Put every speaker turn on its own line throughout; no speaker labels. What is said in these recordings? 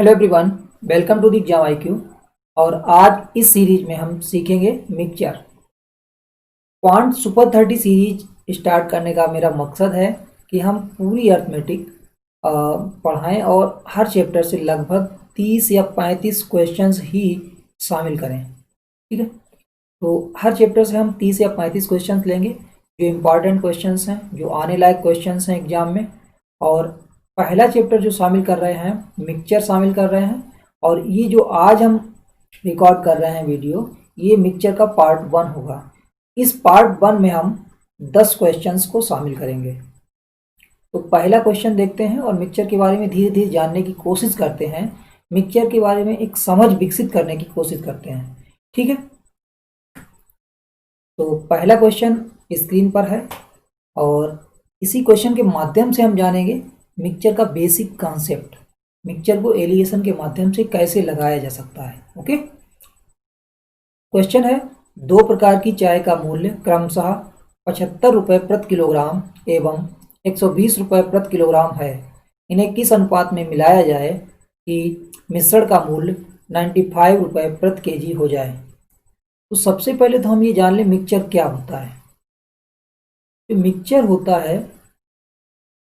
Hello everyone, welcome to the exam IQ। और आज इस सीरीज में हम सीखेंगे mixture. Quant super 30 series start करने का मेरा मकसद है कि हम पूरी अर्थमेटिक पढ़ाएं और हर चैप्टर से लगभग 30 या 35 क्वेश्चंस ही शामिल करें। ठीक है, तो हर चैप्टर से हम 30 या 35 क्वेश्चंस लेंगे जो इम्पॉर्टेंट क्वेश्चंस हैं, जो आने लायक क्वेश्चंस हैं एग्जाम में। और पहला चैप्टर जो शामिल कर रहे हैं मिक्सचर शामिल कर रहे हैं। और ये जो आज हम रिकॉर्ड कर रहे हैं वीडियो, ये मिक्सचर का पार्ट 1 होगा। इस पार्ट 1 में हम 10 क्वेश्चंस को शामिल करेंगे। तो पहला क्वेश्चन देखते हैं और मिक्सचर के बारे में धीरे धीरे जानने की कोशिश करते हैं। मिक्सचर के बारे में एक समझ विकसित करने की कोशिश करते हैं। ठीक है, तो पहला क्वेश्चन स्क्रीन पर है और इसी क्वेश्चन के माध्यम से हम जानेंगे मिक्सचर का बेसिक कॉन्सेप्ट, मिक्सचर को एलिगेशन के माध्यम से कैसे लगाया जा सकता है। ओके, क्वेश्चन है, दो प्रकार की चाय का मूल्य क्रमशः 75 रुपये प्रति किलोग्राम एवं 120 रुपये प्रति किलोग्राम है। इन्हें किस अनुपात में मिलाया जाए कि मिश्रण का मूल्य 95 रुपये प्रति केजी हो जाए। तो सबसे पहले तो हम ये जान लें मिक्सचर क्या होता है। तो मिक्सचर होता है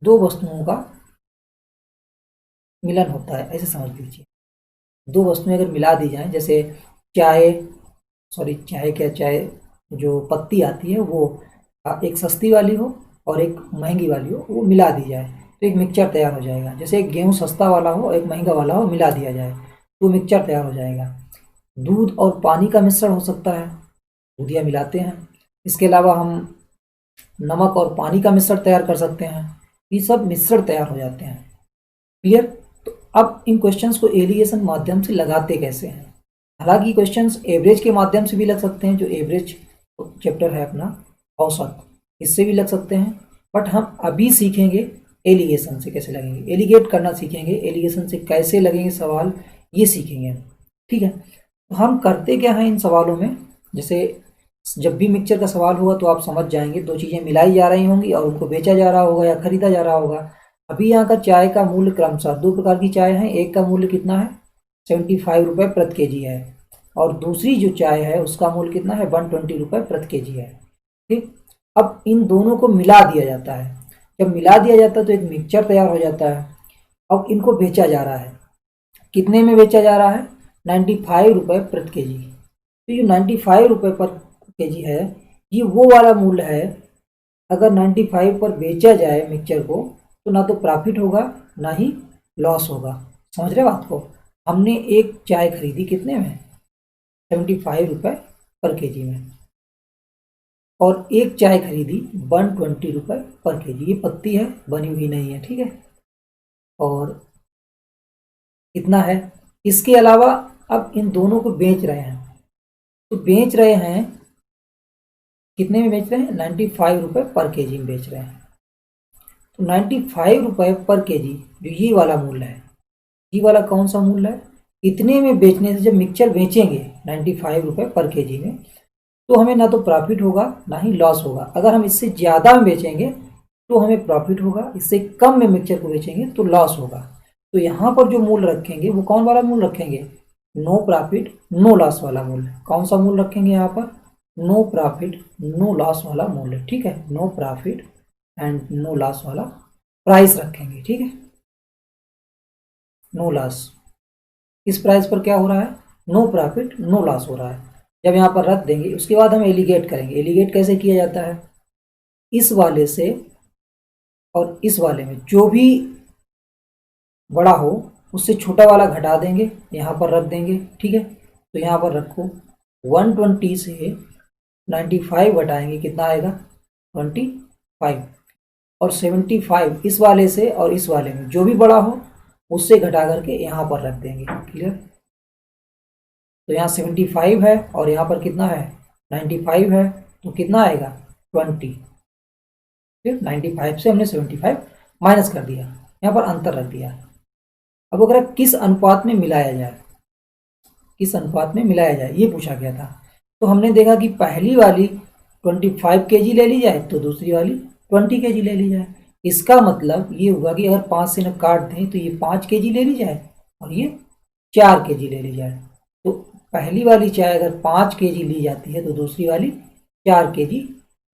दो वस्तुओं का मिलन होता है, ऐसे समझ लीजिए। दो वस्तुएं अगर मिला दी जाएं, जैसे चाय जो पत्ती आती है वो एक सस्ती वाली हो और एक महंगी वाली हो, वो मिला दी जाए तो एक मिक्सचर तैयार हो जाएगा। जैसे एक गेहूँ सस्ता वाला हो एक महंगा वाला हो, मिला दिया जाए तो मिक्सचर तैयार हो जाएगा। दूध और पानी का मिश्रण हो सकता है, दूधिया मिलाते हैं। इसके अलावा हम नमक और पानी का मिश्रण तैयार कर सकते हैं, ये सब मिश्रण तैयार हो जाते हैं। क्लियर। तो अब इन क्वेश्चंस को एलिगेशन माध्यम से लगाते कैसे हैं। हालांकि क्वेश्चंस एवरेज के माध्यम से भी लग सकते हैं, जो एवरेज चैप्टर है अपना औसत, इससे भी लग सकते हैं। बट हम अभी सीखेंगे एलिगेशन से कैसे लगेंगे, एलिगेट करना सीखेंगे, एलिगेशन से कैसे लगेंगे सवाल, ये सीखेंगे। ठीक है, तो हम करते क्या हैं इन सवालों में। जैसे जब भी मिक्सचर का सवाल होगा तो आप समझ जाएंगे, दो चीज़ें मिलाई जा रही होंगी और उनको बेचा जा रहा होगा या खरीदा जा रहा होगा। अभी यहाँ का चाय का मूल्य क्रमशः दो प्रकार की चाय है, एक का मूल्य कितना है 75 रुपये प्रति केजी है और दूसरी जो चाय है उसका मूल्य कितना है 120 रुपये प्रति केजी है। ठीक, अब इन दोनों को मिला दिया जाता है। जब मिला दिया जाता है तो एक मिक्सचर तैयार हो जाता है। अब इनको बेचा जा रहा है, कितने में बेचा जा रहा है 95 रुपये प्रति केजी। तो ये 95 रुपये पर केजी है, ये वो वाला मूल्य है। अगर 95 पर बेचा जाए मिक्सचर को तो ना तो प्रॉफिट होगा ना ही लॉस होगा। समझ रहे बात को। हमने एक चाय खरीदी कितने में 75 रुपये पर केजी में और एक चाय खरीदी 120 रुपये पर केजी। ये पत्ती है, बनी हुई नहीं है। ठीक है, और इतना है। इसके अलावा अब इन दोनों को बेच रहे हैं, तो बेच रहे हैं कितने में बेच रहे हैं 95 रुपये पर केजी में बेच रहे हैं। तो 95 रुपये पर केजी जो ये वाला मूल्य है, ये वाला कौन सा मूल्य है, इतने में बेचने से जब मिक्सचर बेचेंगे 95 रुपये पर केजी में तो हमें ना तो प्रॉफिट होगा ना ही लॉस होगा। अगर हम इससे ज़्यादा में बेचेंगे तो हमें प्रॉफिट होगा, इससे कम में मिक्सचर को बेचेंगे तो लॉस होगा। तो यहाँ पर जो मूल्य रखेंगे वो कौन वाला मूल्य रखेंगे, नो प्रॉफिट नो लॉस वाला मूल्य। कौन सा मूल्य रखेंगे यहाँ पर, नो प्रॉफिट नो लॉस वाला मूल्य। ठीक है, no profit and no loss वाला प्राइस रखेंगे। ठीक है, नो लॉस। इस प्राइस पर क्या हो रहा है, नो प्रॉफिट नो लॉस हो रहा है। जब यहाँ पर रख देंगे उसके बाद हम एलिगेट करेंगे। एलिगेट कैसे किया जाता है, इस वाले से और इस वाले में जो भी बड़ा हो उससे छोटा वाला घटा देंगे, यहाँ पर रख देंगे। ठीक है, तो यहाँ पर रखो 120 से 95 घटाएंगे कितना आएगा 25 और 75 इस वाले से और इस वाले में जो भी बड़ा हो उससे घटा करके यहाँ पर रख देंगे। क्लियर। तो यहाँ 75 है और यहाँ पर कितना है 95 है, तो कितना आएगा 20। फिर 95 से हमने 75 माइनस कर दिया, यहाँ पर अंतर रख दिया। अब अगर किस अनुपात में मिलाया जाए, किस अनुपात में मिलाया जाए ये पूछा गया था। तो हमने देखा कि पहली वाली 25 केजी ले ली जाए तो दूसरी वाली 20 केजी ले ली जाए। इसका मतलब ये होगा कि अगर 5 से न काट दें तो ये 5 केजी ले ली जाए और ये 4 kg ले ली जाए। तो पहली वाली चाय अगर 5 kg ली जाती है तो दूसरी वाली 4 kg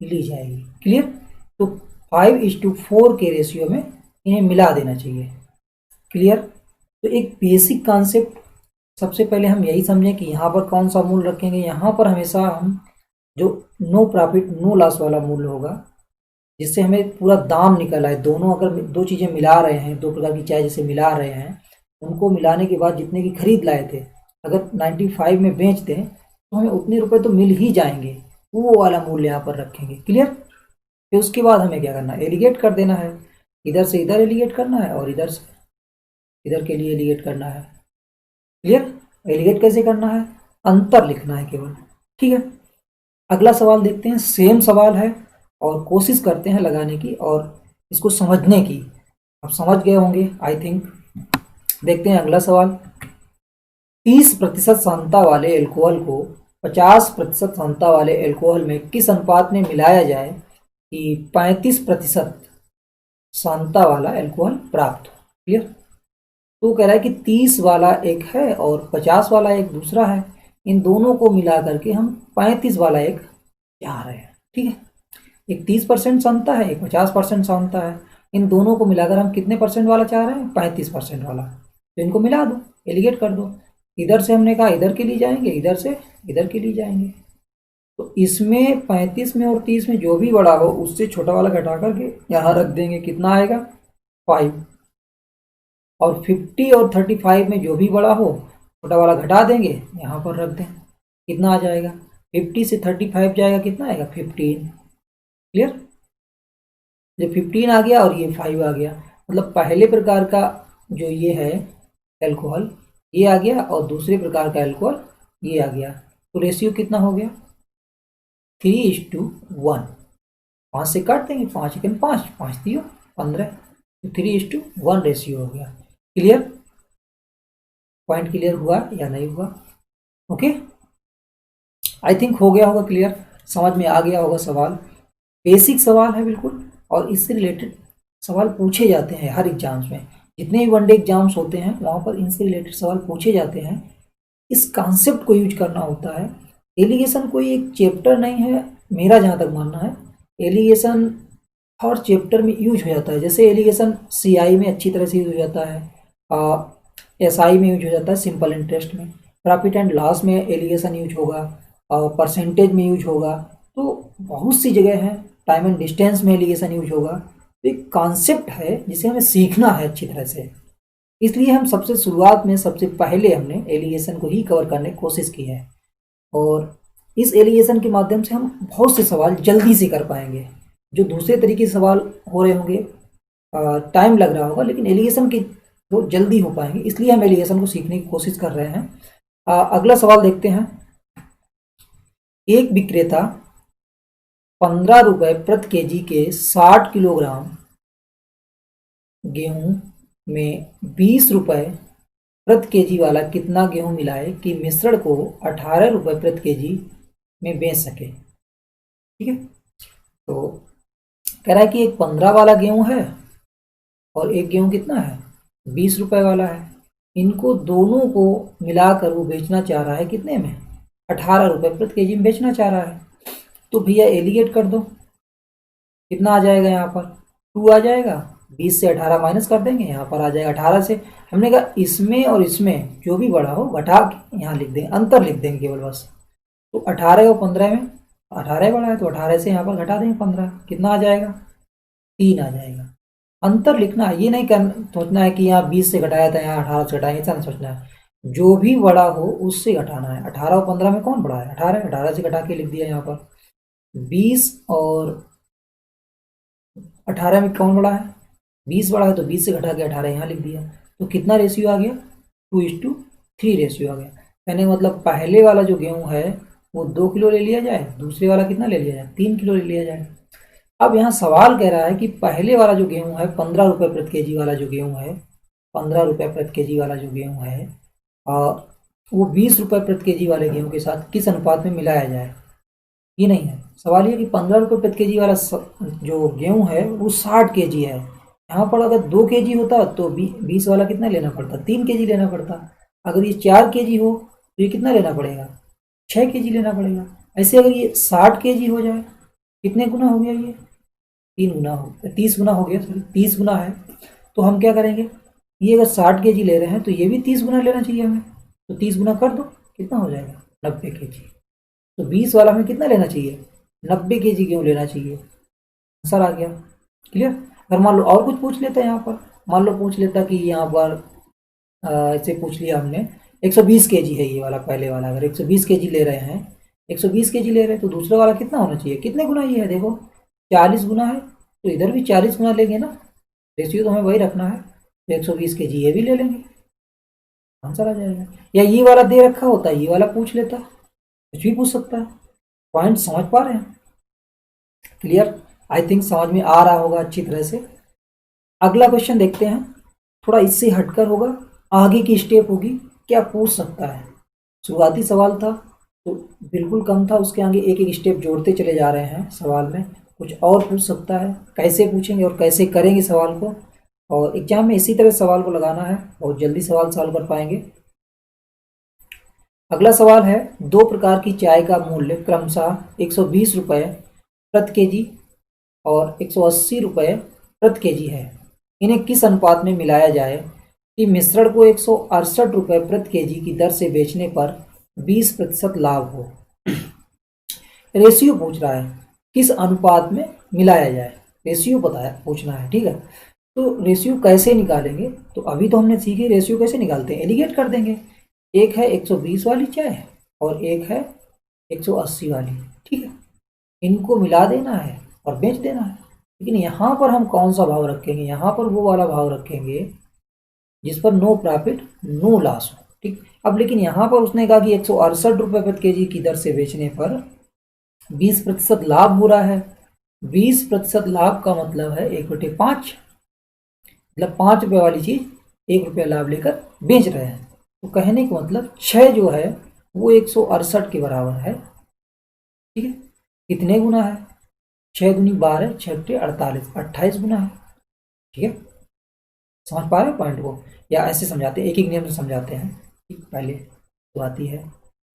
ली जाएगी। क्लियर? तो 5:4 के रेशियो में इन्हें मिला देना चाहिए। क्लियर? तो एक बेसिक कॉन्सेप्ट सबसे पहले हम यही समझें कि यहाँ पर कौन सा मूल्य रखेंगे। यहाँ पर हमेशा हम जो नो प्रॉफिट नो लॉस वाला मूल्य होगा, जिससे हमें पूरा दाम निकल आए। दोनों अगर दो चीज़ें मिला रहे हैं, दो प्रकार की चाय जैसे मिला रहे हैं, उनको मिलाने के बाद जितने की खरीद लाए थे, अगर 95 में बेच दें तो हमें उतने रुपए तो मिल ही जाएंगे। वो वाला मूल्य यहाँ पर रखेंगे। क्लियर? फिर उसके बाद हमें क्या करना है, एलिगेट कर देना है। इधर से इधर एलिगेट करना है और इधर से इधर के लिए एलिगेट करना है। क्लियर? एलिगेट कैसे करना है, अंतर लिखना है केवल। ठीक है, अगला सवाल देखते हैं। सेम सवाल है और कोशिश करते हैं लगाने की और इसको समझने की। आप समझ गए होंगे आई थिंक। देखते हैं अगला सवाल। 30% सांद्रता वाले एल्कोहल को 50% सांद्रता वाले एल्कोहल में किस अनुपात में मिलाया जाए कि 35% सांद्रता वाला एल्कोहल प्राप्त हो। क्लियर? तो कह रहा है कि 30 वाला एक है और 50 वाला एक दूसरा है, इन दोनों को मिला करके हम 35 वाला एक चाह रहे हैं। ठीक है, एक 30% सांद्रता है, एक 50% सांद्रता है, इन दोनों को मिलाकर हम कितने परसेंट वाला चाह रहे हैं, 35% वाला। तो इनको मिला दो, एलिगेट कर दो। इधर से हमने कहा इधर के लिए जाएंगे, इधर से इधर के लिए जाएंगे। तो इसमें 35 में और 30 में जो भी बड़ा हो उससे छोटा वाला घटा करके यहाँ रख देंगे। कितना आएगा, 5। और 50 और 35 में जो भी बड़ा हो छोटा वाला घटा देंगे, यहाँ पर रख दें। कितना आ जाएगा, 50 से 35 जाएगा, कितना आएगा, 15। क्लियर? जब 15 आ गया और ये 5 आ गया, मतलब पहले प्रकार का जो ये है एल्कोहल ये आ गया और दूसरे प्रकार का एल्कोहल ये आ गया। तो रेशियो कितना हो गया, 3:1। 5 से काट देंगे, 5 1 5, 5 दियो 15, तो 3:1 रेशियो हो गया। क्लियर? पॉइंट क्लियर हुआ या नहीं हुआ? ओके, आई थिंक हो गया होगा क्लियर, समझ में आ गया होगा सवाल। बेसिक सवाल है बिल्कुल, और इससे रिलेटेड सवाल पूछे जाते हैं हर एग्जाम्स में। जितने भी वनडे एग्जाम्स होते हैं वहाँ पर इनसे रिलेटेड सवाल पूछे जाते हैं। इस कॉन्सेप्ट को यूज करना होता है। एलिगेशन कोई एक चैप्टर नहीं है, मेरा जहाँ तक मानना है। एलिगेशन हर चैप्टर में यूज हो जाता है। जैसे एलिगेशन CI में अच्छी तरह से यूज हो जाता है, SI में यूज हो जाता है, सिंपल इंटरेस्ट में, प्रॉफिट एंड लॉस में एलिगेशन यूज होगा, और परसेंटेज में यूज होगा। तो बहुत सी जगह है, टाइम एंड डिस्टेंस में एलिगेशन यूज होगा। तो एक कॉन्सेप्ट है जिसे हमें सीखना है अच्छी तरह से, इसलिए हम सबसे शुरुआत में सबसे पहले हमने एलिगेशन को ही कवर करने की कोशिश की है। और इस एलिगेशन के माध्यम से हम बहुत से सवाल जल्दी से कर पाएंगे। जो दूसरे तरीके से सवाल हो रहे होंगे टाइम लग रहा होगा, लेकिन एलिगेशन के वो जल्दी हो पाएंगे, इसलिए हम एलिगेशन को सीखने की कोशिश कर रहे हैं। अगला सवाल देखते हैं। एक विक्रेता 15 रुपये प्रति केजी के 60 किलोग्राम गेहूं में 20 रुपये प्रति केजी वाला कितना गेहूं मिलाए कि मिश्रण को 18 रुपये प्रति केजी में बेच सके। ठीक है, तो कह रहा है कि एक 15 वाला गेहूं है और एक गेहूं कितना है, 20 रुपये वाला है। इनको दोनों को मिलाकर वो बेचना चाह रहा है कितने में, 18 रुपये प्रति केजी में बेचना चाह रहा है। तो भैया एलिगेट कर दो, कितना आ जाएगा, यहाँ पर 2 आ जाएगा, 20 से 18 माइनस कर देंगे, यहाँ पर आ जाएगा 18 से। हमने कहा इसमें और इसमें जो भी बड़ा हो घटा के यहाँ लिख देंगे, अंतर लिख देंगे केवल बस। तो 18 और 15 में 18 बड़ा है तो 18 से यहाँ पर घटा देंगे 15, कितना आ जाएगा, 3 आ जाएगा। अंतर लिखना है, ये नहीं सोचना है कि यहाँ 20 से घटाया था यहाँ 18 से घटाएंगे, ऐसा नहीं सोचना है। जो भी बड़ा हो उससे घटाना है। 18 और 15 में कौन बड़ा है, 18 से घटा के लिख दिया यहाँ पर। 20 और 18 में कौन बड़ा है, 20 बड़ा है तो 20 से घटा के 18 यहाँ लिख दिया। तो कितना रेशियो आ गया, 2:3 रेशियो आ गया। कहने का मतलब पहले वाला जो गेहूँ है वो 2 किलो ले लिया जाए, दूसरे वाला कितना ले लिया जाए, 3 किलो ले लिया जाए। अब यहाँ सवाल कह रहा है कि पहले वाला जो गेहूँ है 15 रुपये प्रति केजी वाला जो गेहूँ है, 15 रुपये प्रति केजी वाला जो गेहूँ है वो 20 रुपये प्रति केजी वाले गेहूँ के साथ किस अनुपात में मिलाया जाए। ये नहीं है सवाल, ये कि 15 रुपये प्रति केजी वाला जो गेहूँ है वो 60 केजी है। यहाँ पर अगर 2 केजी होता तो 20 वाला कितना लेना पड़ता, 3 केजी लेना पड़ता। अगर ये 4 kg हो तो ये कितना लेना पड़ेगा, 6 kg लेना पड़ेगा। ऐसे अगर ये 60 kg हो जाए, कितने गुना हो गया ये, 3 गुना हो गया, 30 गुना हो गया, सॉरी 30 गुना है। तो हम क्या करेंगे, ये अगर 60 kg ले रहे हैं तो ये भी 30 गुना लेना चाहिए हमें। तो 30 गुना कर दो, कितना हो जाएगा, 90 kg। तो 20 वाला हमें कितना लेना चाहिए, 90 kg गेहूँ लेना चाहिए। आंसर आ गया। क्लियर। अगर मान लो और कुछ पूछ लेते हैं यहाँ पर, मान लो पूछ लेता कि यहाँ पर ऐसे पूछ लिया हमने 120 kg है ये वाला, पहले वाला अगर 120 kg ले रहे हैं, 120 kg ले रहे हैं तो दूसरा वाला कितना होना चाहिए, कितने गुना ये है, देखो 40 गुना है, तो इधर भी 40 गुना लेंगे ना, रेशियो तो हमें वही रखना है। तो 120 kg ये भी ले लेंगे, आंसर आ जाएगा। या ये वाला दे रखा होता, ये वाला पूछ लेता, कुछ भी पूछ सकता है। पॉइंट समझ पा रहे हैं, क्लियर। आई थिंक समझ में आ रहा होगा अच्छी तरह से। अगला क्वेश्चन देखते हैं, थोड़ा इससे हटकर होगा, आगे की स्टेप होगी, क्या पूछ सकता है। शुरुआती सवाल था तो बिल्कुल कम था, उसके आगे एक एक स्टेप जोड़ते चले जा रहे हैं सवाल में, कुछ और पूछ सकता है, कैसे पूछेंगे और कैसे करेंगे सवाल को, और एग्जाम में इसी तरह सवाल को लगाना है, बहुत जल्दी सवाल सॉल्व कर पाएंगे। अगला सवाल है, 2 प्रकार की चाय का मूल्य क्रमशः 120 रुपये प्रति केजी और 180 रुपये प्रति केजी है। इन्हें किस अनुपात में मिलाया जाए कि मिश्रण को 168 रुपये प्रति केजी की दर से बेचने पर 20% लाभ हो। रेशियो पूछ रहा है, किस अनुपात में मिलाया जाए, रेशियो बताया पूछना है, ठीक है। तो रेशियो कैसे निकालेंगे, तो अभी तो हमने सीखे रेशियो कैसे निकालते हैं, एलिगेट कर देंगे। एक है 120 वाली चाय और एक है 180 वाली, ठीक है, इनको मिला देना है और बेच देना है। लेकिन यहाँ पर हम कौन सा भाव रखेंगे, यहाँ पर वो वाला भाव रखेंगे जिस पर नो प्रॉफिट नो लॉस हो, ठीक। अब लेकिन यहाँ पर उसने कहा कि 168 रुपये प्रति केजी की दर से बेचने पर 20% लाभ हो रहा है। 20% लाभ का मतलब है 1/5, मतलब 5 रुपये वाली चीज 1 रुपया लाभ लेकर बेच रहे हैं। तो कहने का मतलब 6 जो है वो 168 के बराबर है, ठीक है। कितने गुना है, 6 दूनी 12, 6 48, 28 गुना है, ठीक है। समझ पा रहे हो पॉइंट को, या ऐसे समझाते हैं, एक एक नियम से समझाते हैं, ठीक। पहले तो आती है,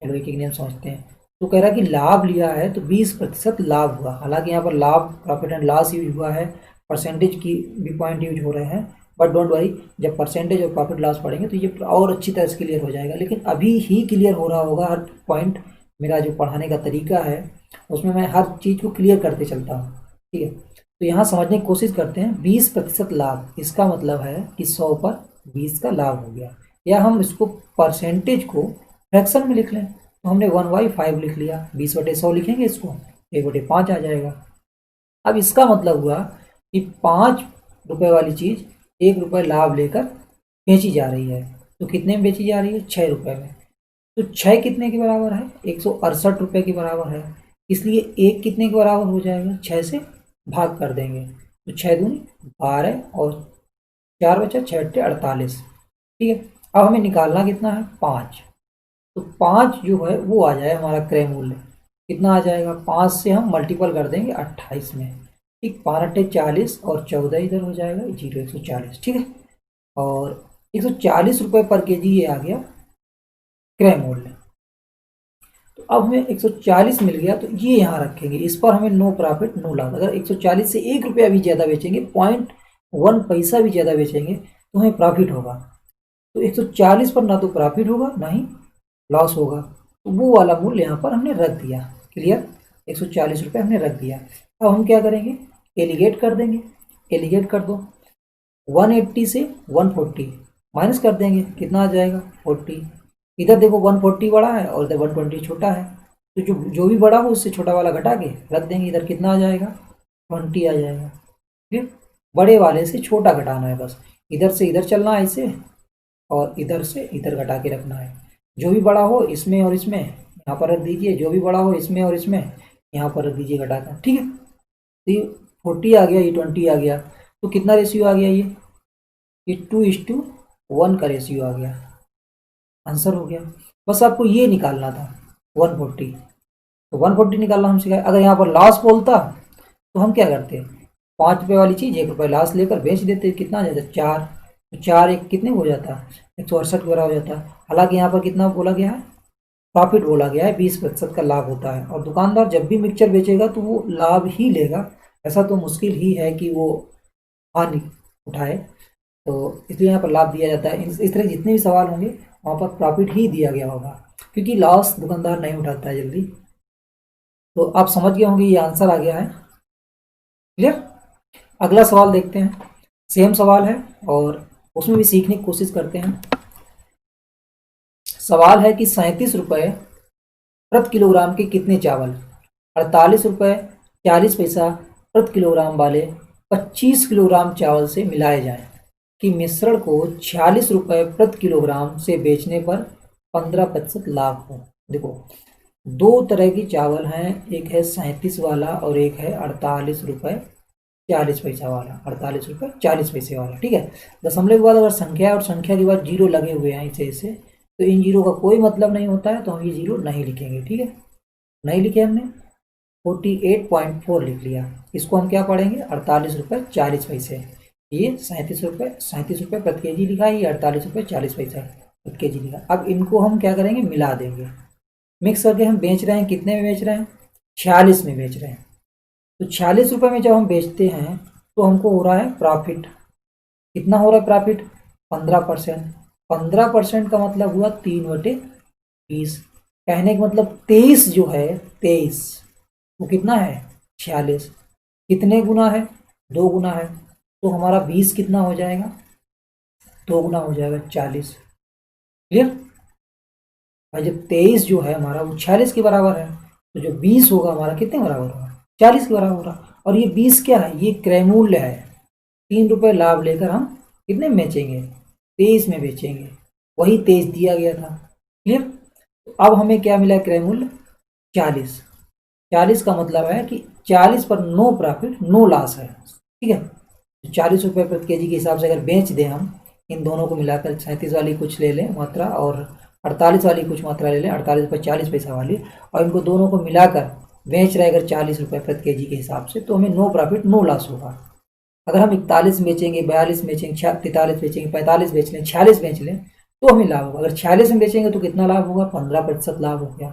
चलो एक एक नियम समझते हैं। तो कह रहा है कि लाभ लिया है तो 20% लाभ हुआ, हालांकि यहाँ पर लाभ प्रॉफिट एंड लॉस यूज हुआ है, परसेंटेज की भी पॉइंट यूज हो रहे हैं, बट डोंट वरी, जब परसेंटेज और प्रॉफिट लॉस पढ़ेंगे तो ये और अच्छी तरह से क्लियर हो जाएगा। लेकिन अभी ही क्लियर हो रहा होगा हर पॉइंट, मेरा जो पढ़ाने का तरीका है उसमें मैं हर चीज़ को क्लियर करते चलता हूँ, ठीक है। तो यहाँ समझने की कोशिश करते हैं, 20% लाभ, इसका मतलब है कि 100 पर 20 का लाभ हो गया, या हम इसको परसेंटेज को फ्रैक्शन में लिख लें, तो हमने 1/5 लिख लिया, 20/100 लिखेंगे इसको, 1/5 आ जाएगा। अब इसका मतलब हुआ कि 5 रुपये वाली चीज़ 1 रुपये लाभ लेकर बेची जा रही है, तो कितने में बेची जा रही है, 6 रुपये में। तो 6 कितने के बराबर है, 168 रुपये के बराबर है, इसलिए 1 कितने के बराबर हो जाएगा, 6 से भाग कर देंगे, तो 6 दूनी 12 और 4 बचा, 6 × 48, ठीक है। अब हमें निकालना कितना है, 5, तो 5 जो है वो आ जाए हमारा क्रय मूल्य, कितना आ जाएगा, 5 से हम मल्टीपल कर देंगे 28 में, ठीक। 5 × 40 और 14 इधर हो जाएगा 0, 140, ठीक है। और 140 रुपये पर केजी ये आ गया क्रय मूल्य। तो अब हमें 140 मिल गया, तो ये यहाँ रखेंगे, इस पर हमें नो प्रॉफिट नो लॉस। अगर 140 से 1 रुपया भी ज़्यादा बेचेंगे, 0.1 पैसा भी ज़्यादा बेचेंगे तो हमें प्रॉफिट होगा। तो 140 पर ना तो प्रॉफिट होगा ना ही लॉस होगा, तो वो वाला मूल्य यहाँ पर हमने रख दिया। क्लियर, 140 रुपये हमने रख दिया। अब हम क्या करेंगे, एलिगेट कर देंगे, एलिगेट कर दो, 180 से 140 माइनस कर देंगे, कितना आ जाएगा, 40। इधर देखो 140 बड़ा है और इधर 120 छोटा है, तो जो जो भी बड़ा हो उससे छोटा वाला घटा के रख देंगे, इधर कितना आ जाएगा, 20 आ जाएगा। फिर बड़े वाले से छोटा घटाना है, बस इधर से इधर चलना है इसे, और इधर से इधर घटा के रखना है। जो भी बड़ा हो इसमें और इसमें यहाँ पर रख दीजिए, जो भी बड़ा हो इसमें और इसमें यहाँ पर रख दीजिए घटा कर, ठीक है। तो ये 40 आ गया, ये 20 आ गया, तो कितना रेशियो आ गया, ये 2:1 का रेशियो आ गया, आंसर हो गया। बस आपको ये निकालना था 140, तो 140 निकालना हम सिखाए। अगर यहाँ पर लॉस बोलता तो हम क्या करते, 5 रुपये वाली चीज़ 1 रुपये लॉस लेकर बेच देते, कितना आ जाता, 4, तो 4 एक कितने हो जाता है, 168 के बराबर हो जाता है। हालांकि यहाँ पर कितना बोला गया है, प्रॉफिट बोला गया है, 20% का लाभ होता है। और दुकानदार जब भी मिक्सचर बेचेगा तो वो लाभ ही लेगा, ऐसा तो मुश्किल ही है कि वो हानि उठाए। तो इसलिए यहाँ पर लाभ दिया जाता है। इस तरह जितने भी सवाल होंगे वहाँ पर प्रॉफिट ही दिया गया होगा, क्योंकि लॉस दुकानदार नहीं उठाता है जल्दी। तो आप समझ गए होंगे, ये आंसर आ गया है। क्लियर। अगला सवाल देखते हैं। सेम सवाल है और उसमें भी सीखने की कोशिश करते हैं। सवाल है कि 37 रुपये प्रति किलोग्राम के कितने चावल 48 रुपये 40 पैसा प्रति किलोग्राम वाले 25 किलोग्राम चावल से मिलाए जाएं कि मिश्रण को 46 रुपये प्रति किलोग्राम से बेचने पर 15% लाभ हो। देखो, दो तरह की चावल हैं, एक है 37 वाला और एक है 48 रुपये 40 पैसा वाला, 48 रुपये 40 पैसे वाला। ठीक है, दशमलव के बाद अगर संख्या और संख्या के बाद जीरो लगे हुए हैं इसे तो इन जीरो का कोई मतलब नहीं होता है, तो हम ये जीरो नहीं लिखेंगे। ठीक है, नहीं लिखे हमने, 48.4 लिख लिया। इसको हम क्या पढ़ेंगे, 48 रुपये 40 पैसे। ये 37 रुपये प्रति के जी लिखा है, ये 48 रुपये 40 पैसा प्रति के जी लिखा। अब इनको हम क्या करेंगे, मिला देंगे। मिक्स करके हम बेच रहे हैं, कितने में बेच रहे हैं, 46 में बेच रहे हैं। तो 46 रुपये में जब हम बेचते हैं तो हमको हो रहा है प्रॉफिट। कितना हो रहा है प्रॉफिट, 15%। 15% का मतलब हुआ 3/20। कहने का मतलब 23 जो है, 23 वो कितना है, 46। कितने गुना है, 2 गुना है। तो हमारा 20 कितना हो जाएगा, 2 गुना हो जाएगा 40। क्लियर। और जब 23 जो है हमारा वो 46 के बराबर है, तो जो 20 होगा हमारा कितने बराबर होगा, 40 के बराबर होगा। और ये 20 क्या है, ये क्रय मूल्य है। 3 रुपये लाभ लेकर हम कितने में बेचेंगे, 23 में बेचेंगे। वही 23 दिया गया था। क्लियर। तो अब हमें क्या मिला, क्रय मूल्य 40। 40 का मतलब है कि 40 पर नो प्रॉफिट नो लॉस है। ठीक है, 40 रुपये प्रति के जी के हिसाब से अगर बेच दें हम, इन दोनों को मिलाकर 37 वाली कुछ ले लें मात्रा और 48 वाली कुछ मात्रा ले लें, 48 रुपये 40 पैसा वाली, और इनको दोनों को मिलाकर बेच रहे अगर 40 रुपये प्रति के जी के हिसाब से, तो हमें नो प्रॉफिट नो लॉस होगा। अगर हम 41 बेचेंगे, 42 बेचेंगे, 43 बेचेंगे, 45 बेच लें, 46 बेच लें, तो हमें लाभ होगा। अगर 46 में बेचेंगे तो कितना लाभ होगा, 15% लाभ हो गया।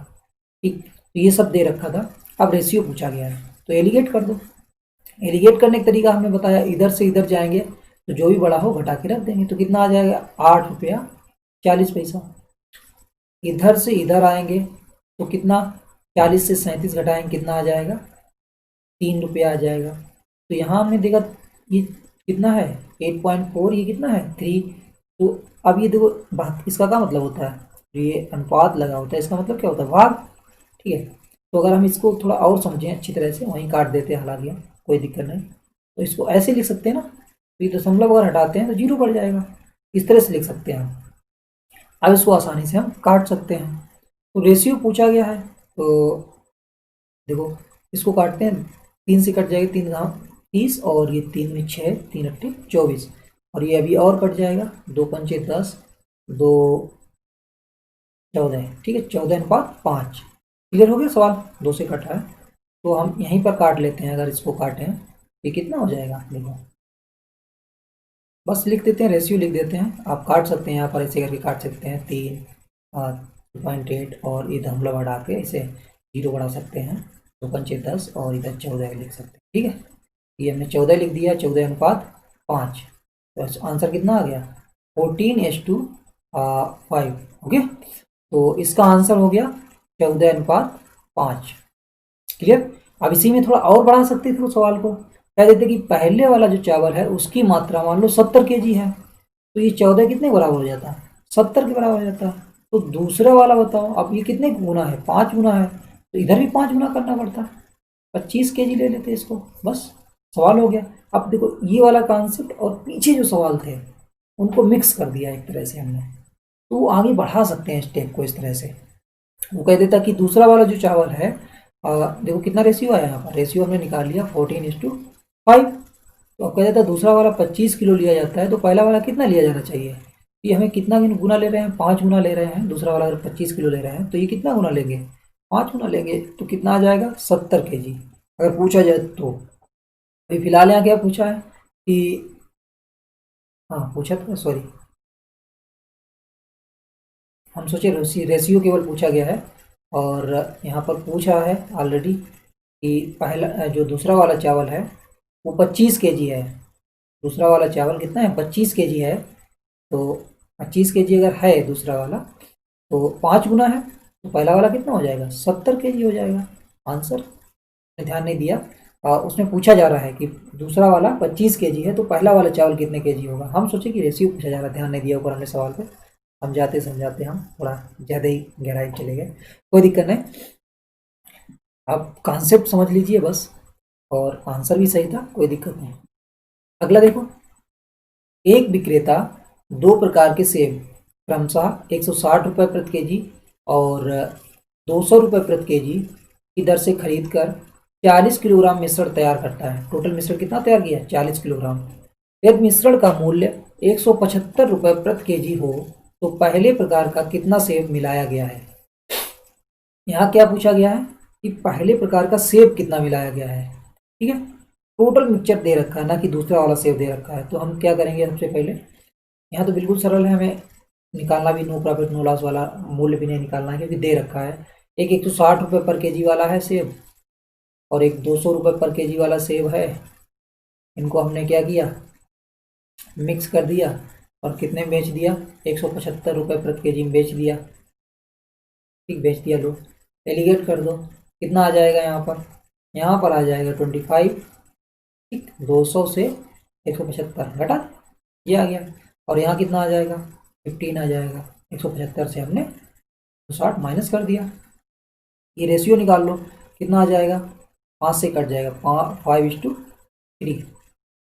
ठीक, तो ये सब दे रखा था। अब रेशियो पूछा गया है, तो एलिगेट कर दो। एलिगेट करने का तरीका हमने बताया, इधर से इधर जाएंगे तो जो भी बड़ा हो घटा के रख देंगे, तो कितना आ जाएगा, 8 रुपया 40 पैसा। इधर से इधर आएंगे तो कितना, 40 से 37 घटाएंगे, कितना आ जाएगा, 3 रुपया आ जाएगा। तो यहाँ हमने देखा ये कितना है, 8.4, ये कितना है 3। तो अब ये देखो बात, इसका क्या मतलब होता है, ये अनुपात लगा होता है, इसका मतलब क्या होता है, भाग। ठीक है, तो अगर हम इसको थोड़ा और समझें अच्छी तरह से, वहीं काट देते हैं, हालांकि कोई दिक्कत नहीं। तो इसको ऐसे लिख सकते हैं ना, तो ये दशमलव अगर हटाते हैं तो जीरो बढ़ जाएगा, इस तरह से लिख सकते हैं हम। अब इसको आसानी से हम काट सकते हैं। तो रेशियो पूछा गया है, तो देखो इसको काटते हैं, 3 से कट जाएगा, 3 घाव 30, और ये 3 में 6, 3 अट्ठे 24, और ये अभी और कट जाएगा, 2 पंचे 10, 2 14। ठीक है, 14/5। क्लियर हो गया सवाल, 2 से कट रहा है, तो हम यहीं पर काट लेते हैं। अगर इसको काटें ये कितना हो जाएगा, देखो बस लिख देते हैं, रेशियो लिख देते हैं। आप काट सकते हैं, यहाँ पर ऐसे करके काट सकते हैं, 3.8, और इधर हम लोग बढ़ा के इसे 0 बढ़ा सकते हैं, 2 पंचे 10, और इधर 14 लिख सकते हैं। ठीक है, ये हमने 14 लिख दिया, 14/5। तो आंसर कितना आ गया, 14:5। ओके, तो इसका आंसर हो गया 14/5। क्लियर। अब इसी में थोड़ा और बढ़ा सकते थे उस सवाल को, कह देते कि पहले वाला जो चावल है उसकी मात्रा मान लो 70 kg है, तो ये 14 कितने बराबर हो जाता है, 70 के बराबर हो जाता है। तो दूसरा वाला बताओ, अब ये कितने गुना है, 5 गुना है, तो इधर भी 5 गुना करना पड़ता है, 25 kg ले लेते इसको, बस सवाल हो गया। अब देखो ये वाला कॉन्सेप्ट और पीछे जो सवाल थे उनको मिक्स कर दिया एक तरह से हमने, तो आगे बढ़ा सकते हैं स्टेप को इस तरह से। वो कह देता कि दूसरा वाला जो चावल है, देखो कितना रेशियो आया, यहाँ पर रेशियो हमने निकाल लिया 14:5। तो अब कह देता दूसरा वाला 25 किलो लिया जाता है, तो पहला वाला कितना लिया जाना चाहिए, ये हमें कितना गुना ले रहे हैं, 5 गुना ले रहे हैं। दूसरा वाला अगर 25 किलो ले रहे हैं तो ये कितना गुना लेंगे, 5 गुना लेंगे, तो कितना आ जाएगा 70 kg अगर पूछा जाए तो। अभी फिलहाल यहाँ क्या पूछा है कि हाँ पूछा था, सॉरी, हम सोचे रेशियो केवल पूछा गया है, और यहाँ पर पूछा है ऑलरेडी कि पहला जो दूसरा वाला चावल है वो 25 kg है। दूसरा वाला चावल कितना है, 25 kg है। तो 25 kg अगर है दूसरा वाला, तो 5 गुना है, तो पहला वाला कितना हो जाएगा, 70 kg हो जाएगा। आंसर ध्यान नहीं दिया। उसमें पूछा जा रहा है कि दूसरा वाला 25 kg है, तो पहला वाला चावल कितने केजी होगा। हम सोचे कि रेशियो पूछा जा रहा है, ध्यान नहीं दिया ऊपर हमने सवाल पे। समझाते समझाते हम थोड़ा ज़्यादा ही गहराई में चले गए, कोई दिक्कत नहीं। आप कॉन्सेप्ट समझ लीजिए बस, और आंसर भी सही था, कोई दिक्कत नहीं। अगला देखो, एक विक्रेता दो प्रकार के सेब क्रमशः 160 रुपये प्रति केजी और 200 रुपये प्रति केजी की दर से खरीद कर 40 किलोग्राम मिश्रण तैयार करता है। टोटल मिश्रण कितना तैयार किया, 40 किलोग्राम। यदि मिश्रण का मूल्य 175 रुपये प्रति केजी हो तो पहले प्रकार का कितना सेब मिलाया गया है। यहाँ क्या पूछा गया है कि पहले प्रकार का सेब कितना मिलाया गया है। ठीक है, टोटल मिक्सचर दे रखा है, ना कि दूसरा वाला सेब दे रखा है। तो हम क्या करेंगे, सबसे पहले यहाँ तो बिल्कुल सरल है, हमें निकालना भी नो प्रॉफिट नो लॉस वाला मूल्य भी नहीं निकालना है, क्योंकि दे रखा है। एक 160 रुपये पर केजी वाला है सेब, और एक 200 रुपये पर केजी वाला सेब है। इनको हमने क्या किया, मिक्स कर दिया, और कितने में बेच दिया, 175 रुपये प्रति केजी में बेच दिया। ठीक, बेच दिया। लो एलिगेट कर दो, कितना आ जाएगा यहाँ पर, यहाँ पर आ जाएगा 25। ठीक, 200 से 175 घटा, ये आ गया। और यहाँ कितना आ जाएगा, 15 आ जाएगा। 175 से हमने 60 माइनस कर दिया। ये रेशियो निकाल लो, कितना आ जाएगा, 5 से कट जाएगा, 5:3।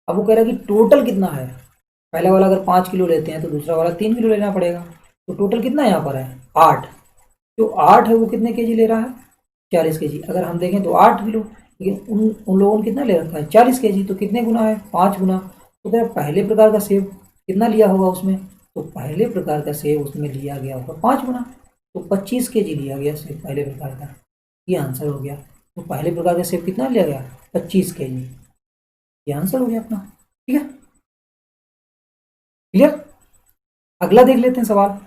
अब वो कह रहा है कि टोटल कितना है। पहला वाला अगर 5 किलो लेते हैं तो दूसरा वाला 3 किलो लेना पड़ेगा। तो टोटल कितना यहाँ पर है, 8। जो 8 है वो कितने केजी ले रहा है, 40 kg। अगर हम देखें तो 8 किलो, लेकिन उन लोगों ने कितना ले रखा है, 40 kg। तो कितने गुना है, 5 गुना। तो क्या पहले प्रकार का सेब कितना लिया होगा उसमें, तो पहले प्रकार का सेब उसमें लिया गया होगा 5 गुना। तो 25 kg लिया गया सेब पहले प्रकार का, ये आंसर हो गया। तो पहले प्रकार का सेब कितना लिया गया, 25 kg, ये आंसर हो गया अपना। ठीक है, क्लियर। अगला देख लेते हैं सवाल।